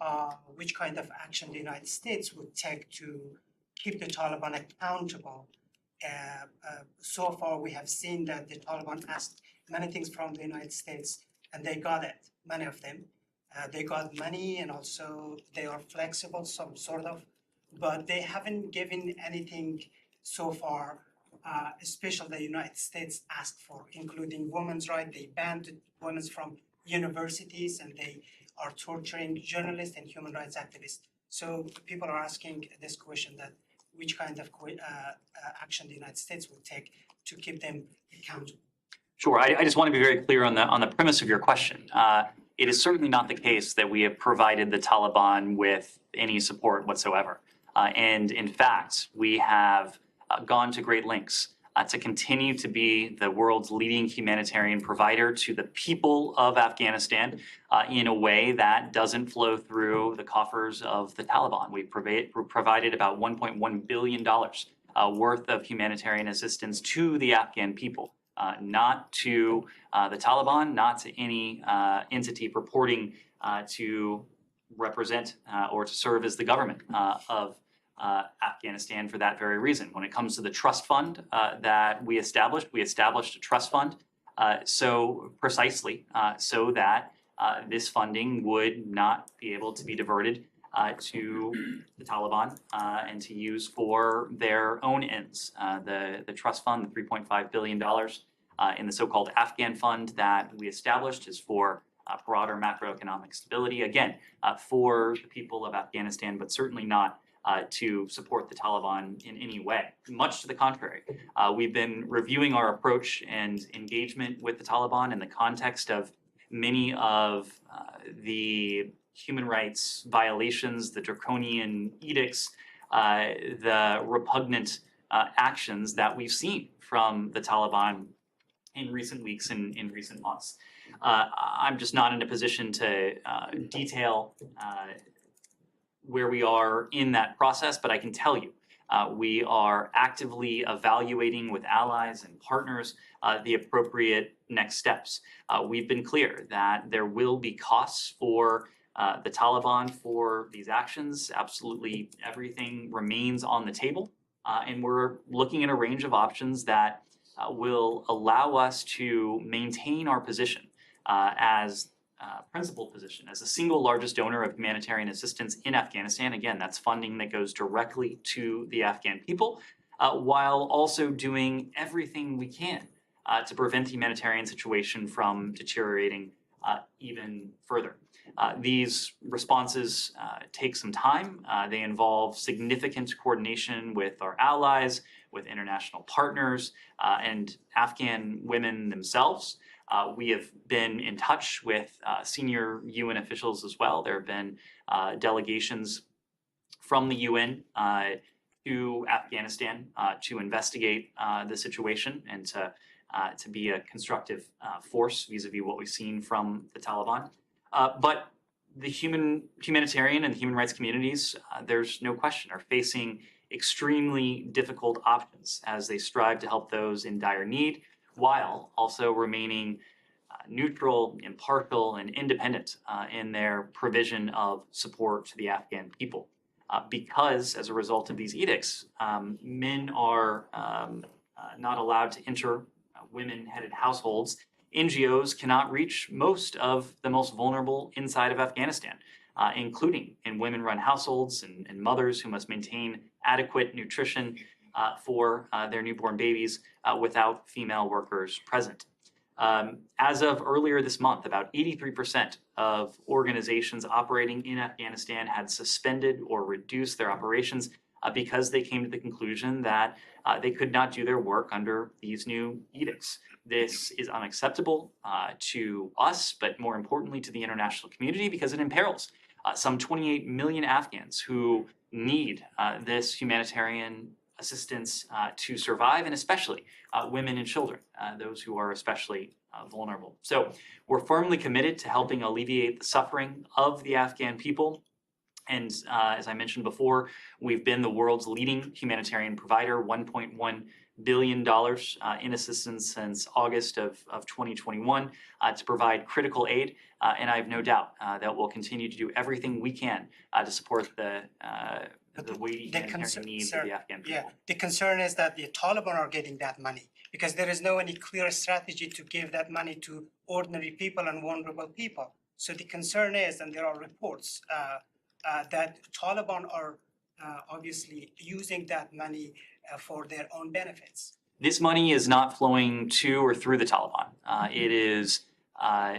which kind of action the United States would take to keep the Taliban accountable? So far, we have seen that the Taliban asked many things from the United States, and they got it, many of them. They got money, and also they are flexible, some sort of, but they haven't given anything so far, especially the United States asked for, including women's rights. They banned women from universities, and they are torturing journalists and human rights activists. So people are asking this question, that which kind of action the United States would take to keep them accountable. Sure. I just want to be very clear on the premise of your question. It is certainly not the case that we have provided the Taliban with any support whatsoever. And in fact, we have gone to great lengths to continue to be the world's leading humanitarian provider to the people of Afghanistan in a way that doesn't flow through the coffers of the Taliban. We provided about $1.1 billion worth of humanitarian assistance to the Afghan people, not to the Taliban, not to any entity purporting to represent or to serve as the government of Afghanistan for that very reason. When it comes to the trust fund that we established a trust fund so that this funding would not be able to be diverted to the Taliban and to use for their own ends. The trust fund, the $3.5 billion in the so-called Afghan fund that we established, is for broader macroeconomic stability, again, for the people of Afghanistan, but certainly not to support the Taliban in any way. Much to the contrary, we've been reviewing our approach and engagement with the Taliban in the context of many of the human rights violations, the draconian edicts, the repugnant actions that we've seen from the Taliban in recent weeks and in recent months. I'm just not in a position to detail where we are in that process, but I can tell you we are actively evaluating with allies and partners the appropriate next steps. We've been clear that there will be costs for the Taliban for these actions. Absolutely everything remains on the table, and we're looking at a range of options that will allow us to maintain our position as principal position as the single largest donor of humanitarian assistance in Afghanistan. Again, that's funding that goes directly to the Afghan people, while also doing everything we can to prevent the humanitarian situation from deteriorating even further. These responses take some time. They involve significant coordination with our allies, with international partners, and Afghan women themselves. We have been in touch with senior UN officials as well. There have been delegations from the UN to Afghanistan to investigate the situation and to be a constructive force vis-a-vis what we've seen from the Taliban. But the humanitarian and human rights communities, there's no question, are facing extremely difficult options as they strive to help those in dire need, while also remaining neutral, impartial, and independent in their provision of support to the Afghan people. because as a result of these edicts, men are not allowed to enter women-headed households. NGOs cannot reach most of the most vulnerable inside of Afghanistan, including in women-run households and mothers who must maintain adequate nutrition for their newborn babies without female workers present. As of earlier this month, about 83% of organizations operating in Afghanistan had suspended or reduced their operations because they came to the conclusion that they could not do their work under these new edicts. This is unacceptable to us, but more importantly to the international community, because it imperils some 28 million Afghans who need this humanitarian assistance to survive, and especially women and children, those who are especially vulnerable. So we're firmly committed to helping alleviate the suffering of the Afghan people. And as I mentioned before, we've been the world's leading humanitarian provider, $1.1 billion in assistance since August of 2021 to provide critical aid. And I have no doubt that we'll continue to do everything we can to support the weighty humanitarian needs of the Afghan people. Yeah, the concern is that the Taliban are getting that money because there is no any clear strategy to give that money to ordinary people and vulnerable people. So the concern is, and there are reports that Taliban are obviously using that money for their own benefits. This money is not flowing to or through the Taliban. It is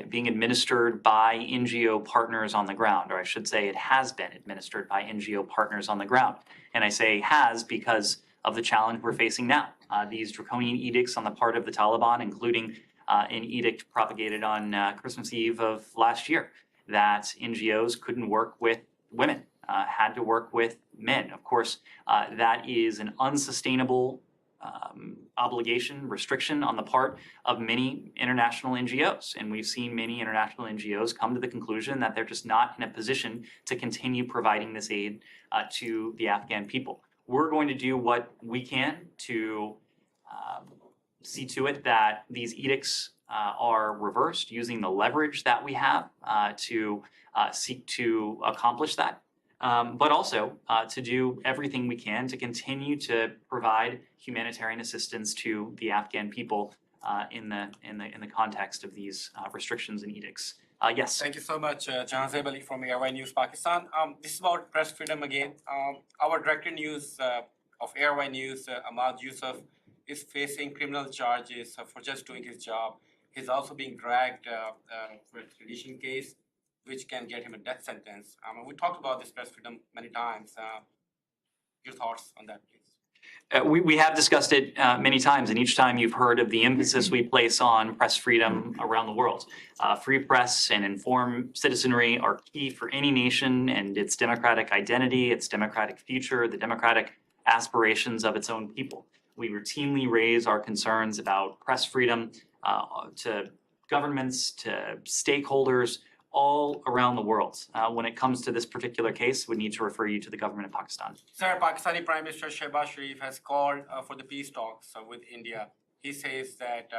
being administered by NGO partners on the ground, or I should say it has been administered by NGO partners on the ground. And I say has because of the challenge we're facing now. These draconian edicts on the part of the Taliban, including an edict propagated on Christmas Eve of last year, that NGOs couldn't work with women, had to work with men. Of course, that is an unsustainable obligation, restriction on the part of many international NGOs. And we've seen many international NGOs come to the conclusion that they're just not in a position to continue providing this aid to the Afghan people. We're going to do what we can to see to it that these edicts are reversed using the leverage that we have to seek to accomplish that. But also to do everything we can to continue to provide humanitarian assistance to the Afghan people in the context of these restrictions and edicts. Yes. Thank you so much, Jahan Zaib Ali from ARY News Pakistan. This is about press freedom again. Our director news of ARY News, Ahmad Yusuf, is facing criminal charges for just doing his job. He's also being dragged for a extradition case, which can get him a death sentence. We talked about this press freedom many times. Your thoughts on that, please? We have discussed it many times, and each time you've heard of the emphasis we place on press freedom around the world. Free press and informed citizenry are key for any nation and its democratic identity, its democratic future, the democratic aspirations of its own people. We routinely raise our concerns about press freedom to governments, to stakeholders, all around the world. When it comes to this particular case, we need to refer you to the government of Pakistan. Sir, Pakistani Prime Minister Shehbaz Sharif has called for the peace talks with India. He says that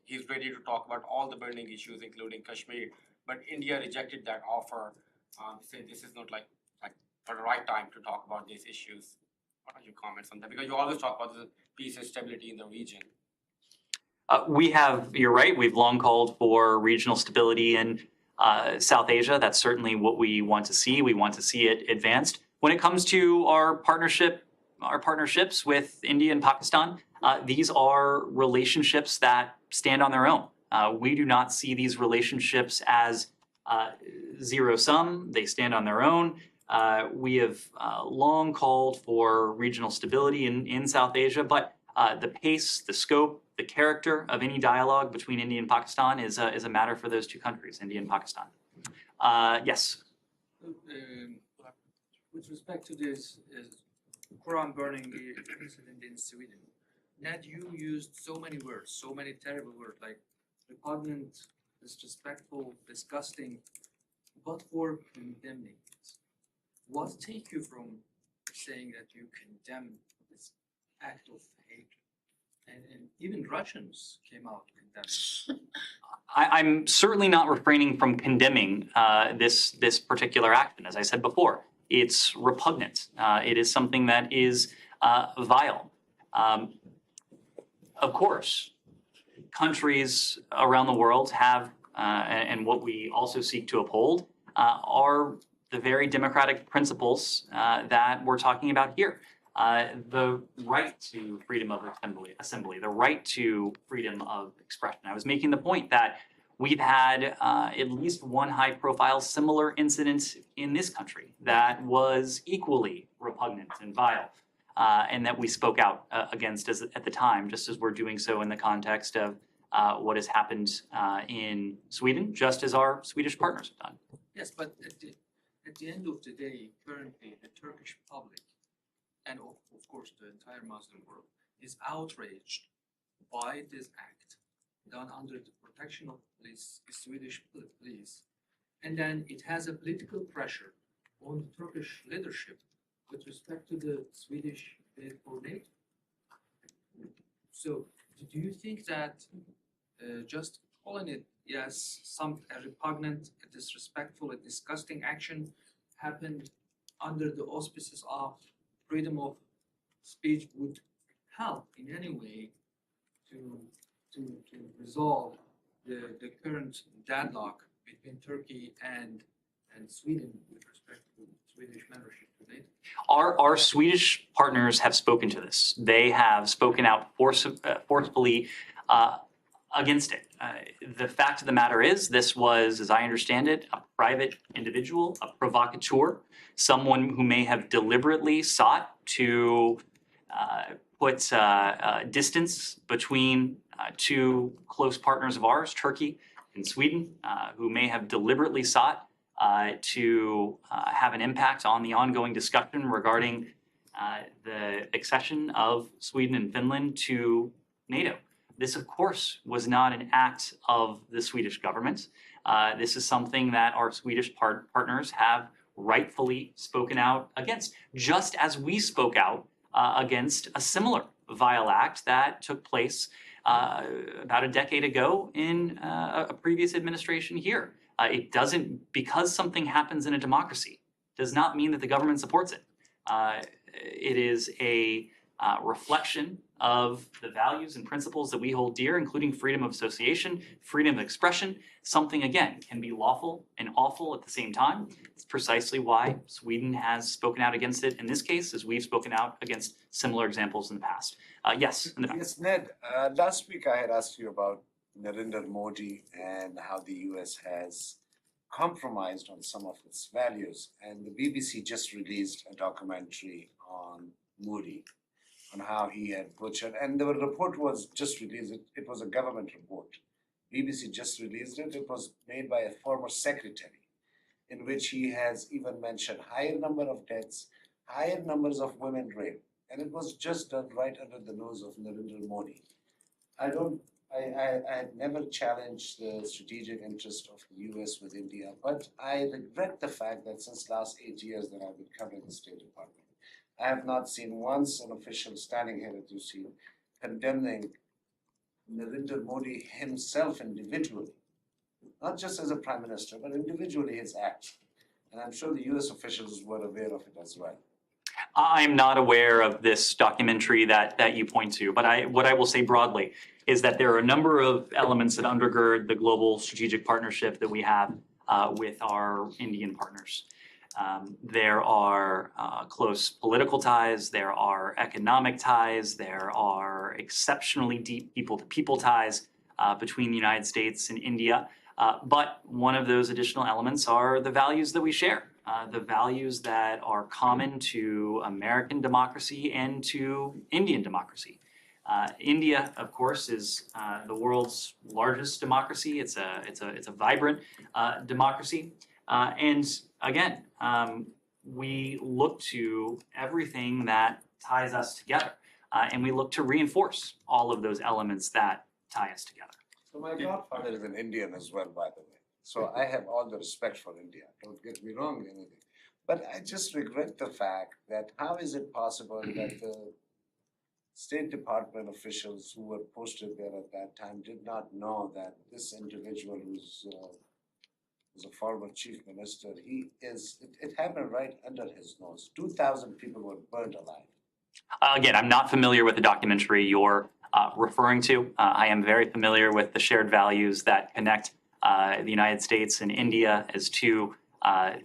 he's ready to talk about all the burning issues, including Kashmir. But India rejected that offer. Say this is not like the right time to talk about these issues. What are your comments on that? Because you always talk about the peace and stability in the region. You're right, we've long called for regional stability in South Asia. That's certainly what we want to see. We want to see it advanced. When it comes to our partnerships with India and Pakistan, these are relationships that stand on their own. We do not see these relationships as zero sum. They stand on their own. We have long called for regional stability in South Asia, but the pace, the scope, the character of any dialogue between India and Pakistan is a matter for those two countries, India and Pakistan. Yes. With respect to this Quran burning incident in Sweden, Ned, you used so many words, so many terrible words like repugnant, disrespectful, disgusting, but for condemning it. What take you from saying that you condemn this act of hate? And even Russians came out to condemn it. I'm certainly not refraining from condemning this particular action. As I said before, It's repugnant. It is something that is vile. Of course, countries around the world have, and what we also seek to uphold, are the very democratic principles that we're talking about here. The right to freedom of assembly, the right to freedom of expression. I was making the point that we've had at least one high-profile similar incident in this country that was equally repugnant and vile, and that we spoke out against at the time, just as we're doing so in the context of what has happened in Sweden, just as our Swedish partners have done. Yes, but at the end of the day, currently the Turkish public and of course the entire Muslim world is outraged by this act done under the protection of police, Swedish police, and then it has a political pressure on the Turkish leadership with respect to the Swedish bid for NATO. So, do you think that just calling it, yes, some repugnant, disrespectful, a disgusting action happened under the auspices of freedom of speech would help in any way to resolve the current deadlock between Turkey and Sweden with respect to Swedish membership to NATO? Our Swedish partners have spoken to this. They have spoken out forcefully against it. The fact of the matter is, this was, as I understand it, a private individual, a provocateur, someone who may have deliberately sought to put distance between two close partners of ours, Turkey and Sweden, who may have deliberately sought to have an impact on the ongoing discussion regarding the accession of Sweden and Finland to NATO. This, of course, was not an act of the Swedish government. This is something that our Swedish partners have rightfully spoken out against, just as we spoke out against a similar vile act that took place about a decade ago in a previous administration here. It doesn't, because something happens in a democracy, does not mean that the government supports it. It is a reflection of the values and principles that we hold dear, including freedom of association, freedom of expression. Something, again, can be lawful and awful at the same time. It's precisely why Sweden has spoken out against it in this case, as we've spoken out against similar examples in the past. Yes, in the back. Yes, Ned, last week I had asked you about Narendra Modi and how the US has compromised on some of its values. And the BBC just released a documentary on Modi, on how he had butchered, and the report was just released, it was a government report. BBC just released it, it was made by a former secretary, in which he has even mentioned higher number of deaths, higher numbers of women raped, and it was just done right under the nose of Narendra Modi. I had never challenged the strategic interest of the US with India, but I regret the fact that since last 8 years that I've been covering the State Department, I have not seen once an official standing here at UC condemning Narendra Modi himself individually, not just as a prime minister, but individually his acts. And I'm sure the US officials were aware of it as well. I'm not aware of this documentary that you point to, but what I will say broadly is that there are a number of elements that undergird the global strategic partnership that we have with our Indian partners. There are close political ties, there are economic ties, there are exceptionally deep people-to-people ties between the United States and India. But one of those additional elements are the values that we share, the values that are common to American democracy and to Indian democracy. India, of course, is the world's largest democracy. It's a vibrant democracy. And again, we look to everything that ties us together, and we look to reinforce all of those elements that tie us together. So my godfather is an Indian as well, by the way. So I have all the respect for India. Don't get me wrong, anything. But I just regret the fact that how is it possible that the State Department officials who were posted there at that time did not know that this individual who's is a former chief minister. It happened right under his nose. 2,000 people were burned alive. Again, I'm not familiar with the documentary you're referring to. I am very familiar with the shared values that connect the United States and India as two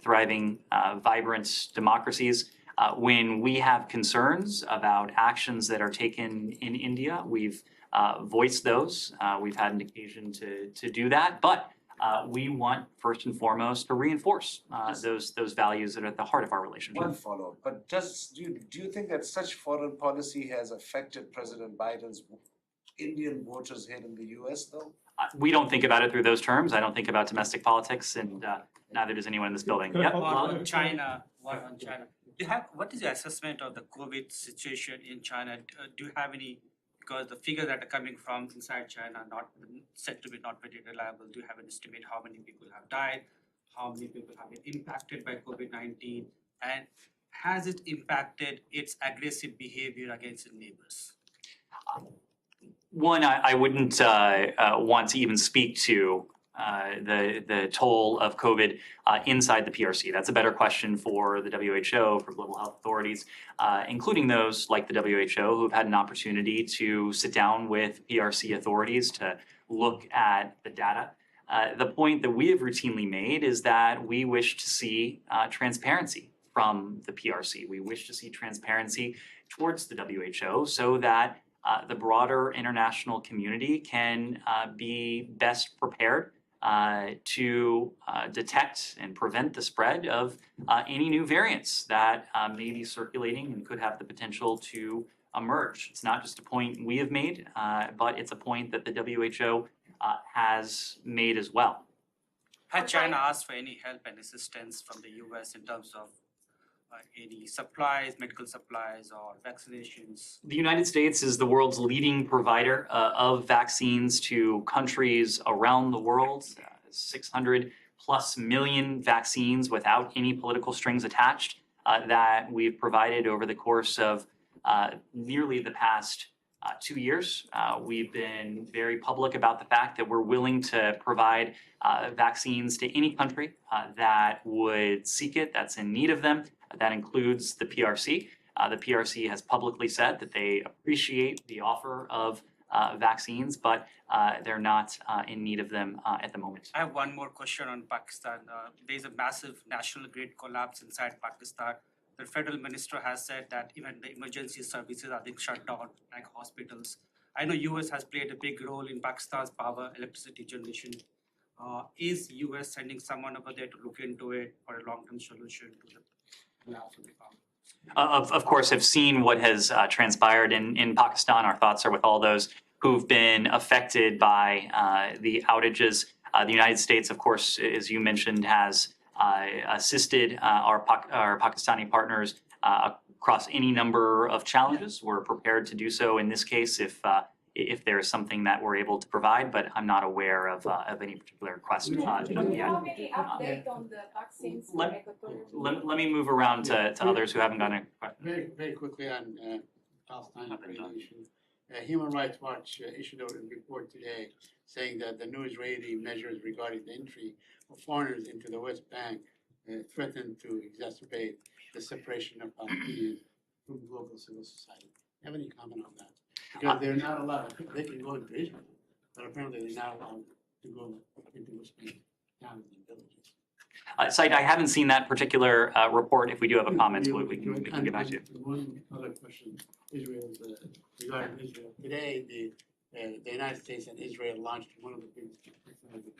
thriving, vibrant democracies. When we have concerns about actions that are taken in India, we've voiced those. We've had an occasion to do that, but we want first and foremost to reinforce those values that are at the heart of our relationship. One follow-up, but do you think that such foreign policy has affected President Biden's Indian voters here in the US though? We don't think about it through those terms. I don't think about domestic politics, and neither does anyone in this building. Yep. One on China. What is your assessment of the COVID situation in China? Do you have any, because the figures that are coming from inside China are not said to be not very reliable. Do you have an estimate how many people have died? How many people have been impacted by COVID-19? And has it impacted its aggressive behavior against its neighbors? One, I wouldn't want to even speak to the toll of COVID inside the PRC. That's a better question for the WHO, for global health authorities, including those like the WHO who have had an opportunity to sit down with PRC authorities to look at the data. The point that we have routinely made is that we wish to see transparency from the PRC. We wish to see transparency towards the WHO so that the broader international community can be best prepared to detect and prevent the spread of any new variants that may be circulating and could have the potential to emerge. It's not just a point we have made, but it's a point that the WHO has made as well. Has China asked for any help and assistance from the US in terms of any supplies, medical supplies, or vaccinations? The United States is the world's leading provider of vaccines to countries around the world. 600 plus million vaccines without any political strings attached that we've provided over the course of nearly the past 2 years. We've been very public about the fact that we're willing to provide vaccines to any country that would seek it, that's in need of them. That includes the PRC. The PRC has publicly said that they appreciate the offer of vaccines, but they're not in need of them at the moment. I have one more question on Pakistan. There's a massive national grid collapse inside Pakistan. The federal minister has said that even the emergency services are being shut down, like hospitals. I know US has played a big role in Pakistan's power, electricity generation. Is US sending someone over there to look into it for a long-term solution to the collapse of the power? Of course, have seen what has transpired in Pakistan. Our thoughts are with all those who've been affected by the outages. The United States, of course, as you mentioned, has assisted our Pakistani partners across any number of challenges. We're prepared to do so in this case if there is something that we're able to provide, but I'm not aware of any particular request. Do you have any update on the vaccines for Equatorial? Let me move around to others who haven't gotten a question. Very quickly on Palestine issue. Human Rights Watch issued a report today saying that the new Israeli measures regarding the entry of foreigners into the West Bank threaten to exacerbate the separation of Palestinians from global civil society. Do you have any comment on that? Because they're not allowed, they can go into Israel, but apparently they're not allowed to go into West Bank towns and villages. Said, I haven't seen that particular report. If we do have a comment, we can get back to you. One other question, regarding Israel. Today, the United States and Israel launched one of the biggest exercises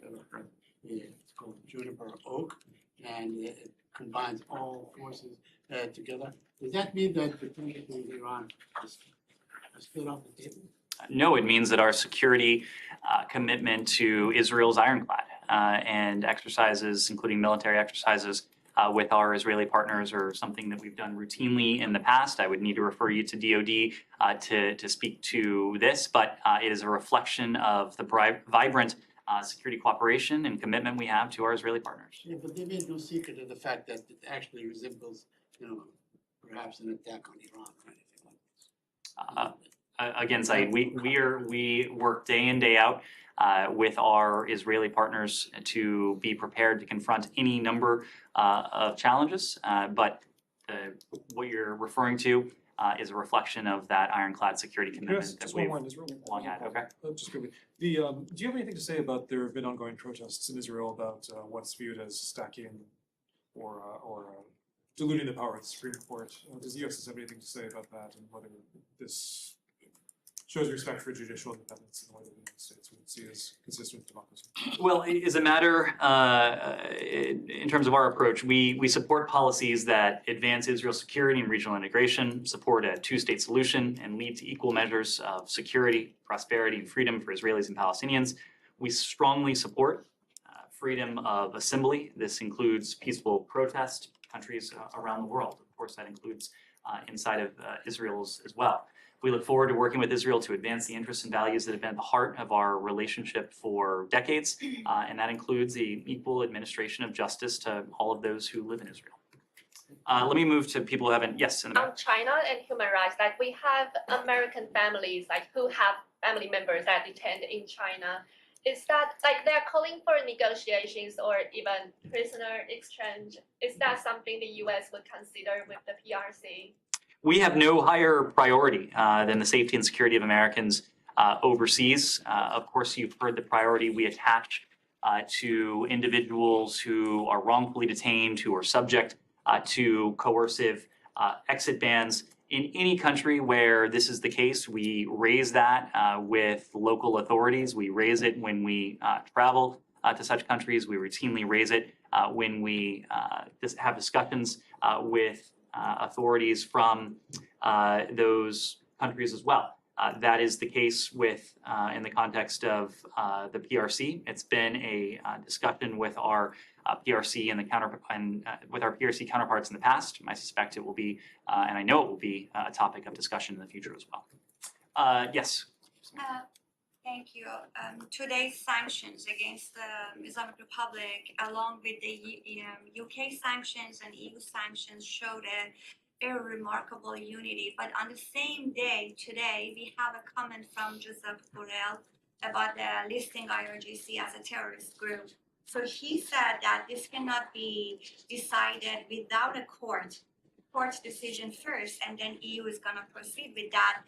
ever heard. It's called Juniper Oak, and it combines all forces together. Does that mean that the tension with Iran is still off the table? No, it means that our security commitment to Israel's ironclad and exercises, including military exercises with our Israeli partners, are something that we've done routinely in the past. I would need to refer you to DoD to speak to this, but it is a reflection of the vibrant security cooperation and commitment we have to our Israeli partners. Yeah, but they made no secret of the fact that it actually resembles, perhaps an attack on Iran or anything like this. again, Saeed, we work day in, day out with our Israeli partners to be prepared to confront any number of challenges. But what you're referring to is a reflection of that ironclad security commitment that just we've one more in Israel. long had. Okay. Just quickly, do you have anything to say about there have been ongoing protests in Israel about what's viewed as stacking or diluting the power of the Supreme Court? Does the U.S. have anything to say about that and whether this shows respect for judicial independence in the way that the United States would see as consistent with democracy? Well, as a matter, in terms of our approach, we support policies that advance Israel's security and regional integration, support a two-state solution, and lead to equal measures of security, prosperity, and freedom for Israelis and Palestinians. We strongly support freedom of assembly. This includes peaceful protest, countries around the world. Of course, that includes inside of Israel as well. We look forward to working with Israel to advance the interests and values that have been at the heart of our relationship for decades, and that includes the equal administration of justice to all of those who live in Israel. Let me move to people who haven't, yes, in the back. On China and human rights, like we have American families like who have family members that detained in China. Is that like they're calling for negotiations or even prisoner exchange? Is that something the U.S. would consider with the PRC? We have no higher priority than the safety and security of Americans overseas. Of course, you've heard the priority we attach to individuals who are wrongfully detained, who are subject to coercive exit bans. In any country where this is the case, we raise that with local authorities. We raise it when we travel to such countries. We routinely raise it when we have discussions with authorities from those countries as well. That is the case with, in the context of the PRC. It's been a discussion with our PRC and with our PRC counterparts in the past. I suspect it will be, and I know it will be, a topic of discussion in the future as well. Yes. Thank you. Today's sanctions against the Islamic Republic, along with the UK sanctions and EU sanctions, showed a very remarkable unity. But on the same day, today, we have a comment from Joseph Borrell about listing IRGC as a terrorist group. So he said that this cannot be decided without a court decision first, and then EU is going to proceed with that.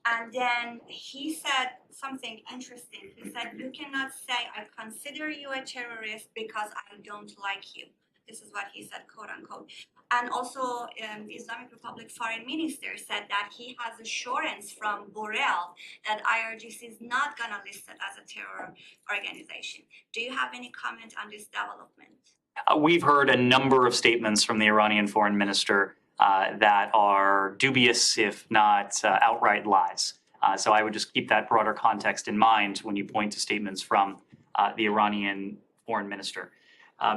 And then he said something interesting. He said, you cannot say, I consider you a terrorist because I don't like you. This is what he said, quote unquote. And also, the Islamic Republic Foreign Minister said that he has assurance from Borrell that IRGC is not going to list it as a terror organization. Do you have any comment on this development? We've heard a number of statements from the Iranian foreign minister that are dubious, if not outright lies. So I would just keep that broader context in mind when you point to statements from the Iranian foreign minister.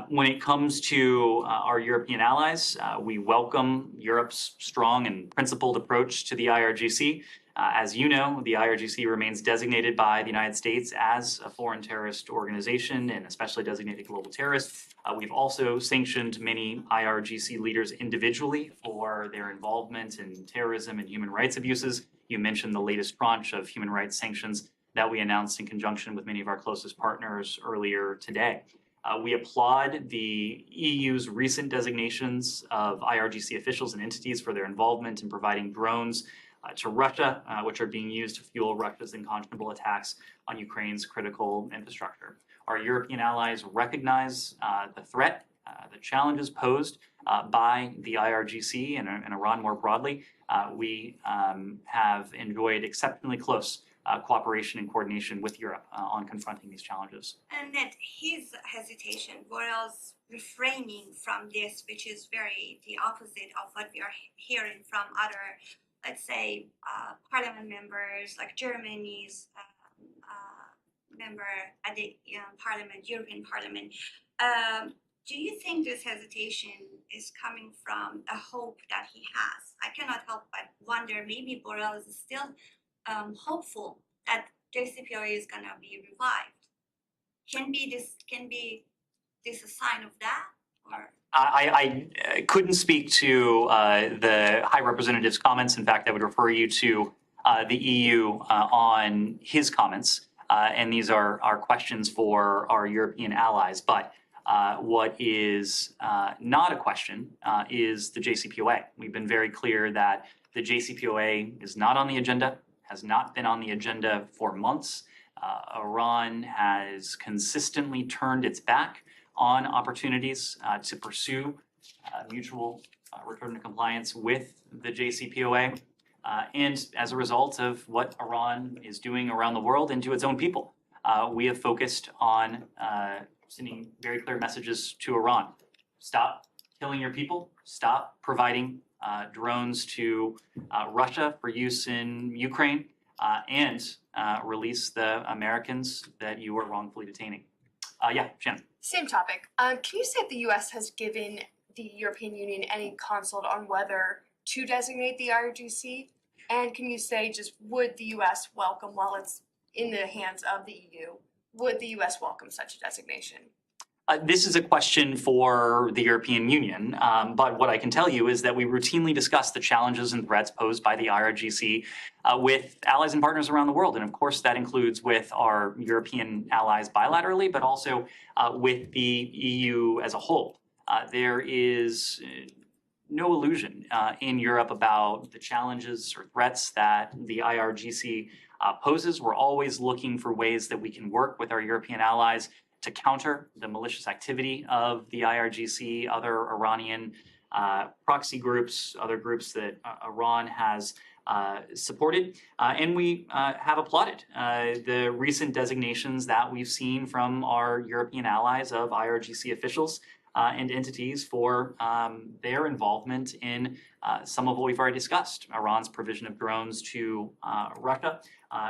When it comes to our European allies, we welcome Europe's strong and principled approach to the IRGC. As you know, the IRGC remains designated by the United States as a foreign terrorist organization and especially designated global terrorist. We've also sanctioned many IRGC leaders individually for their involvement in terrorism and human rights abuses. You mentioned the latest tranche of human rights sanctions that we announced in conjunction with many of our closest partners earlier today. We applaud the EU's recent designations of IRGC officials and entities for their involvement in providing drones to Russia, which are being used to fuel Russia's unconscionable attacks on Ukraine's critical infrastructure. Our European allies recognize the threat, the challenges posed by the IRGC and Iran more broadly. We have enjoyed exceptionally close cooperation and coordination with Europe on confronting these challenges. And that his hesitation, Borrell's refraining from this, which is very the opposite of what we are hearing from other, let's say, parliament members, like Germany's member at the parliament, European Parliament. Do you think this hesitation is coming from a hope that he has? I cannot help but wonder, maybe Borrell is still hopeful that JCPOA is going to be revived. Can this a sign of that? Or? I couldn't speak to the High Representative's comments. In fact, I would refer you to the EU on his comments, and these are questions for our European allies. But what is not a question is the JCPOA. We've been very clear that the JCPOA is not on the agenda, has not been on the agenda for months. Iran has consistently turned its back on opportunities to pursue mutual return to compliance with the JCPOA. And as a result of what Iran is doing around the world and to its own people, we have focused on sending very clear messages to Iran. Stop killing your people. Stop providing drones to Russia for use in Ukraine, and release the Americans that you are wrongfully detaining. Yeah, Shannon. Same topic. Can you say if the U.S. has given the European Union any consult on whether to designate the IRGC? And can you say just would the U.S. welcome, while it's in the hands of the EU, would the U.S. welcome such a designation? This is a question for the European Union, but what I can tell you is that we routinely discuss the challenges and threats posed by the IRGC with allies and partners around the world. And of course, that includes with our European allies bilaterally, but also with the EU as a whole. There is no illusion in Europe about the challenges or threats that the IRGC poses. We're always looking for ways that we can work with our European allies to counter the malicious activity of the IRGC, other Iranian proxy groups, other groups that Iran has supported. And we have applauded the recent designations that we've seen from our European allies of IRGC officials and entities for their involvement in some of what we've already discussed, Iran's provision of drones to Russia,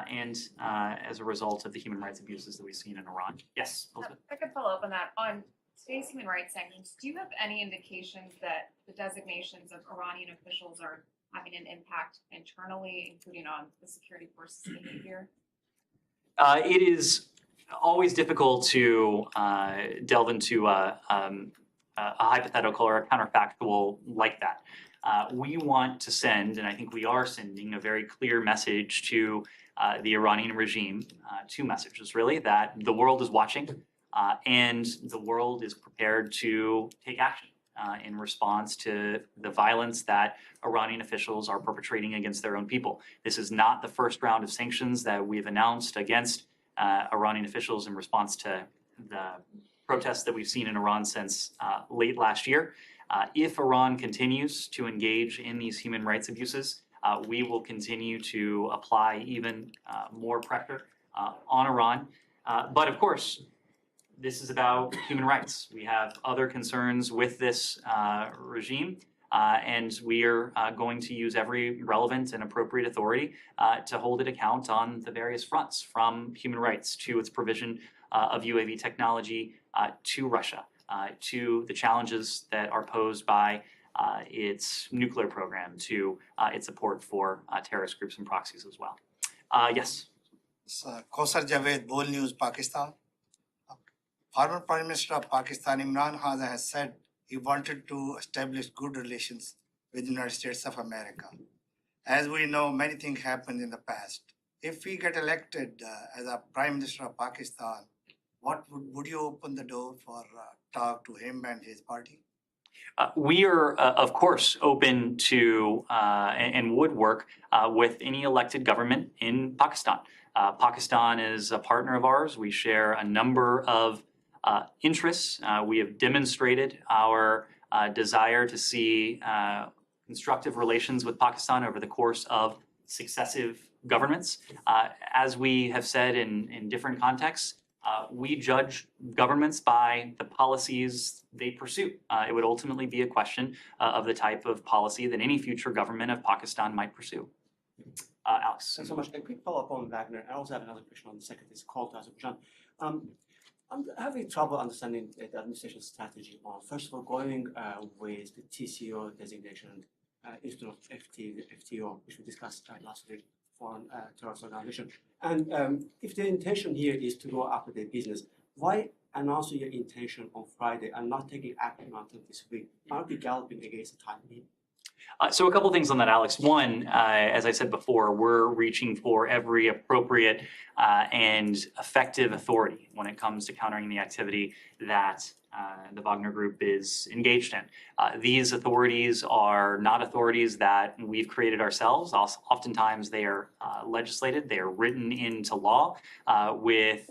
and as a result of the human rights abuses that we've seen in Iran. Yes, Elizabeth? If I could follow up on that. On today's human rights sanctions, do you have any indications that the designations of Iranian officials are having an impact internally, including on the security forces behavior? It is always difficult to delve into a hypothetical or a counterfactual like that. We want to send, and I think we are sending, a very clear message to the Iranian regime, two messages really, that the world is watching and the world is prepared to take action in response to the violence that Iranian officials are perpetrating against their own people. This is not the first round of sanctions that we've announced against Iranian officials in response to the protests that we've seen in Iran since late last year. If Iran continues to engage in these human rights abuses, we will continue to apply even more pressure on Iran. But of course, this is about human rights. We have other concerns with this regime, and we are going to use every relevant and appropriate authority to hold it account on the various fronts, from human rights to its provision of UAV technology to Russia, to the challenges that are posed by its nuclear program, to its support for terrorist groups and proxies as well. Yes. Kausar Javed, Bold News, Pakistan. Former Prime Minister of Pakistan, Imran Khan, has said he wanted to establish good relations with the United States of America. As we know, many things happened in the past. If we get elected as a Prime Minister of Pakistan, what would you open the door for talk to him and his party? We are, of course, open to and would work with any elected government in Pakistan. Pakistan is a partner of ours. We share a number of interests. We have demonstrated our desire to see constructive relations with Pakistan over the course of successive governments. As we have said in different contexts, we judge governments by the policies they pursue. It would ultimately be a question of the type of policy that any future government of Pakistan might pursue. Alex. Thanks so much. A quick follow-up on Wagner. I also have another question on the Secretary's call to Azerbaijan. I'm having trouble understanding the administration's strategy on, first of all, going with the TCO designation instead of FTO, which we discussed last week, Foreign Terrorist Organization. And if the intention here is to go after their business, why announce your intention on Friday and not taking action until this week? Aren't we galloping against the time here? So a couple things on that, Alex. One, as I said before, we're reaching for every appropriate and effective authority when it comes to countering the activity that the Wagner Group is engaged in. These authorities are not authorities that we've created ourselves. Oftentimes they are legislated, they are written into law with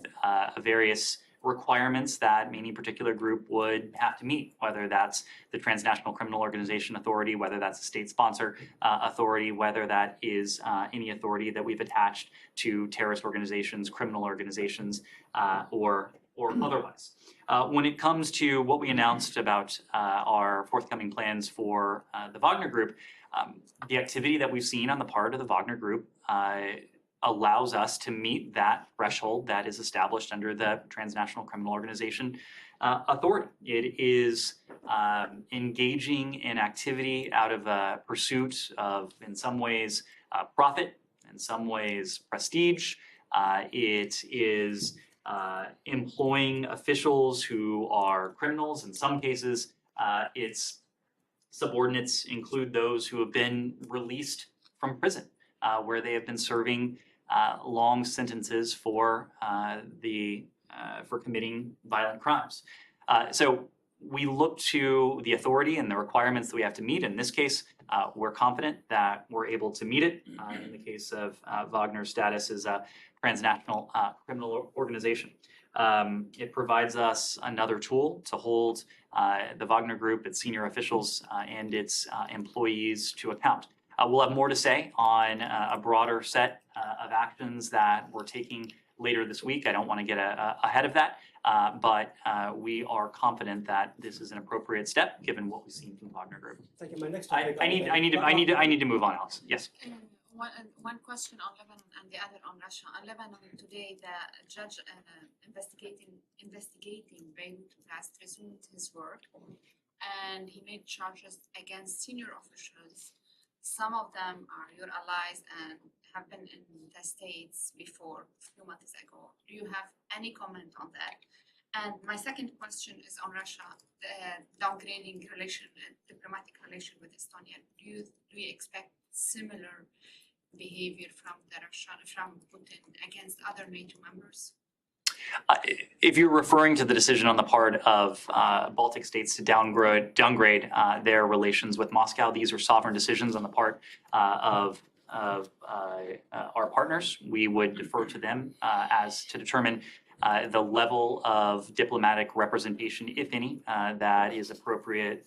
various requirements that any particular group would have to meet, whether that's the Transnational Criminal Organization Authority, whether that's a state sponsor authority, whether that is any authority that we've attached to terrorist organizations, criminal organizations, or otherwise. When it comes to what we announced about our forthcoming plans for the Wagner Group, the activity that we've seen on the part of the Wagner Group allows us to meet that threshold that is established under the Transnational Criminal Organization Authority. It is engaging in activity out of a pursuit of, in some ways, profit, in some ways, prestige. It is employing officials who are criminals. In some cases, its subordinates include those who have been released from prison, where they have been serving long sentences for committing violent crimes. So we look to the authority and the requirements that we have to meet. In this case, we're confident that we're able to meet it in the case of Wagner's status as a transnational criminal organization. It provides us another tool to hold the Wagner Group, its senior officials, and its employees to account. We'll have more to say on a broader set of actions that we're taking later this week. I don't want to get ahead of that, but we are confident that this is an appropriate step given what we've seen from the Wagner Group. Thank you. My next I need to move on, Alex. Yes. One question on Lebanon and the other on Russia. On Lebanon today, the judge investigating Beirut blast resumed his work, and he made charges against senior officials. Some of them are your allies and have been in the States before a few months ago. Do you have any comment on that? And my second question is on Russia, the downgrading diplomatic relation with Estonia. Do you expect similar behavior from Putin against other NATO members? If you're referring to the decision on the part of Baltic states to downgrade their relations with Moscow, these are sovereign decisions on the part of our partners. We would defer to them as to determine the level of diplomatic representation, if any, that is appropriate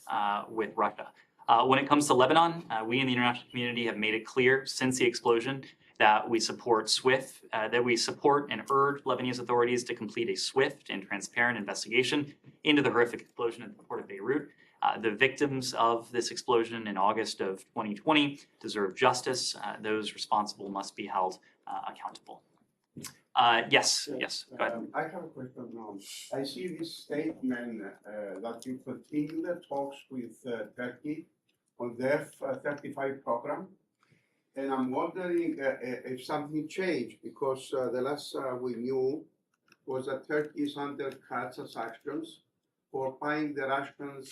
with Russia. When it comes to Lebanon, we in the international community have made it clear since the explosion that we support and urge Lebanese authorities to complete a swift and transparent investigation into the horrific explosion at the port of Beirut. The victims of this explosion in August of 2020 deserve justice. Those responsible must be held accountable. Yes, go ahead. I have a question now. I see this statement that you continue the talks with Turkey on the F-35 program. And I'm wondering if something changed, because the last we knew was that Turkey is under Katz's actions for buying the Russian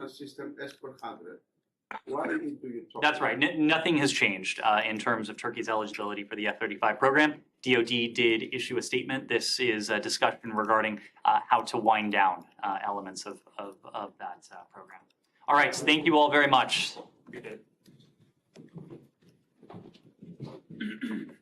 system S-400. Why do you talk? That's right. Nothing has changed in terms of Turkey's eligibility for the F-35 program. DoD did issue a statement. This is a discussion regarding how to wind down elements of that program. All right. So thank you all very much. Appreciate it.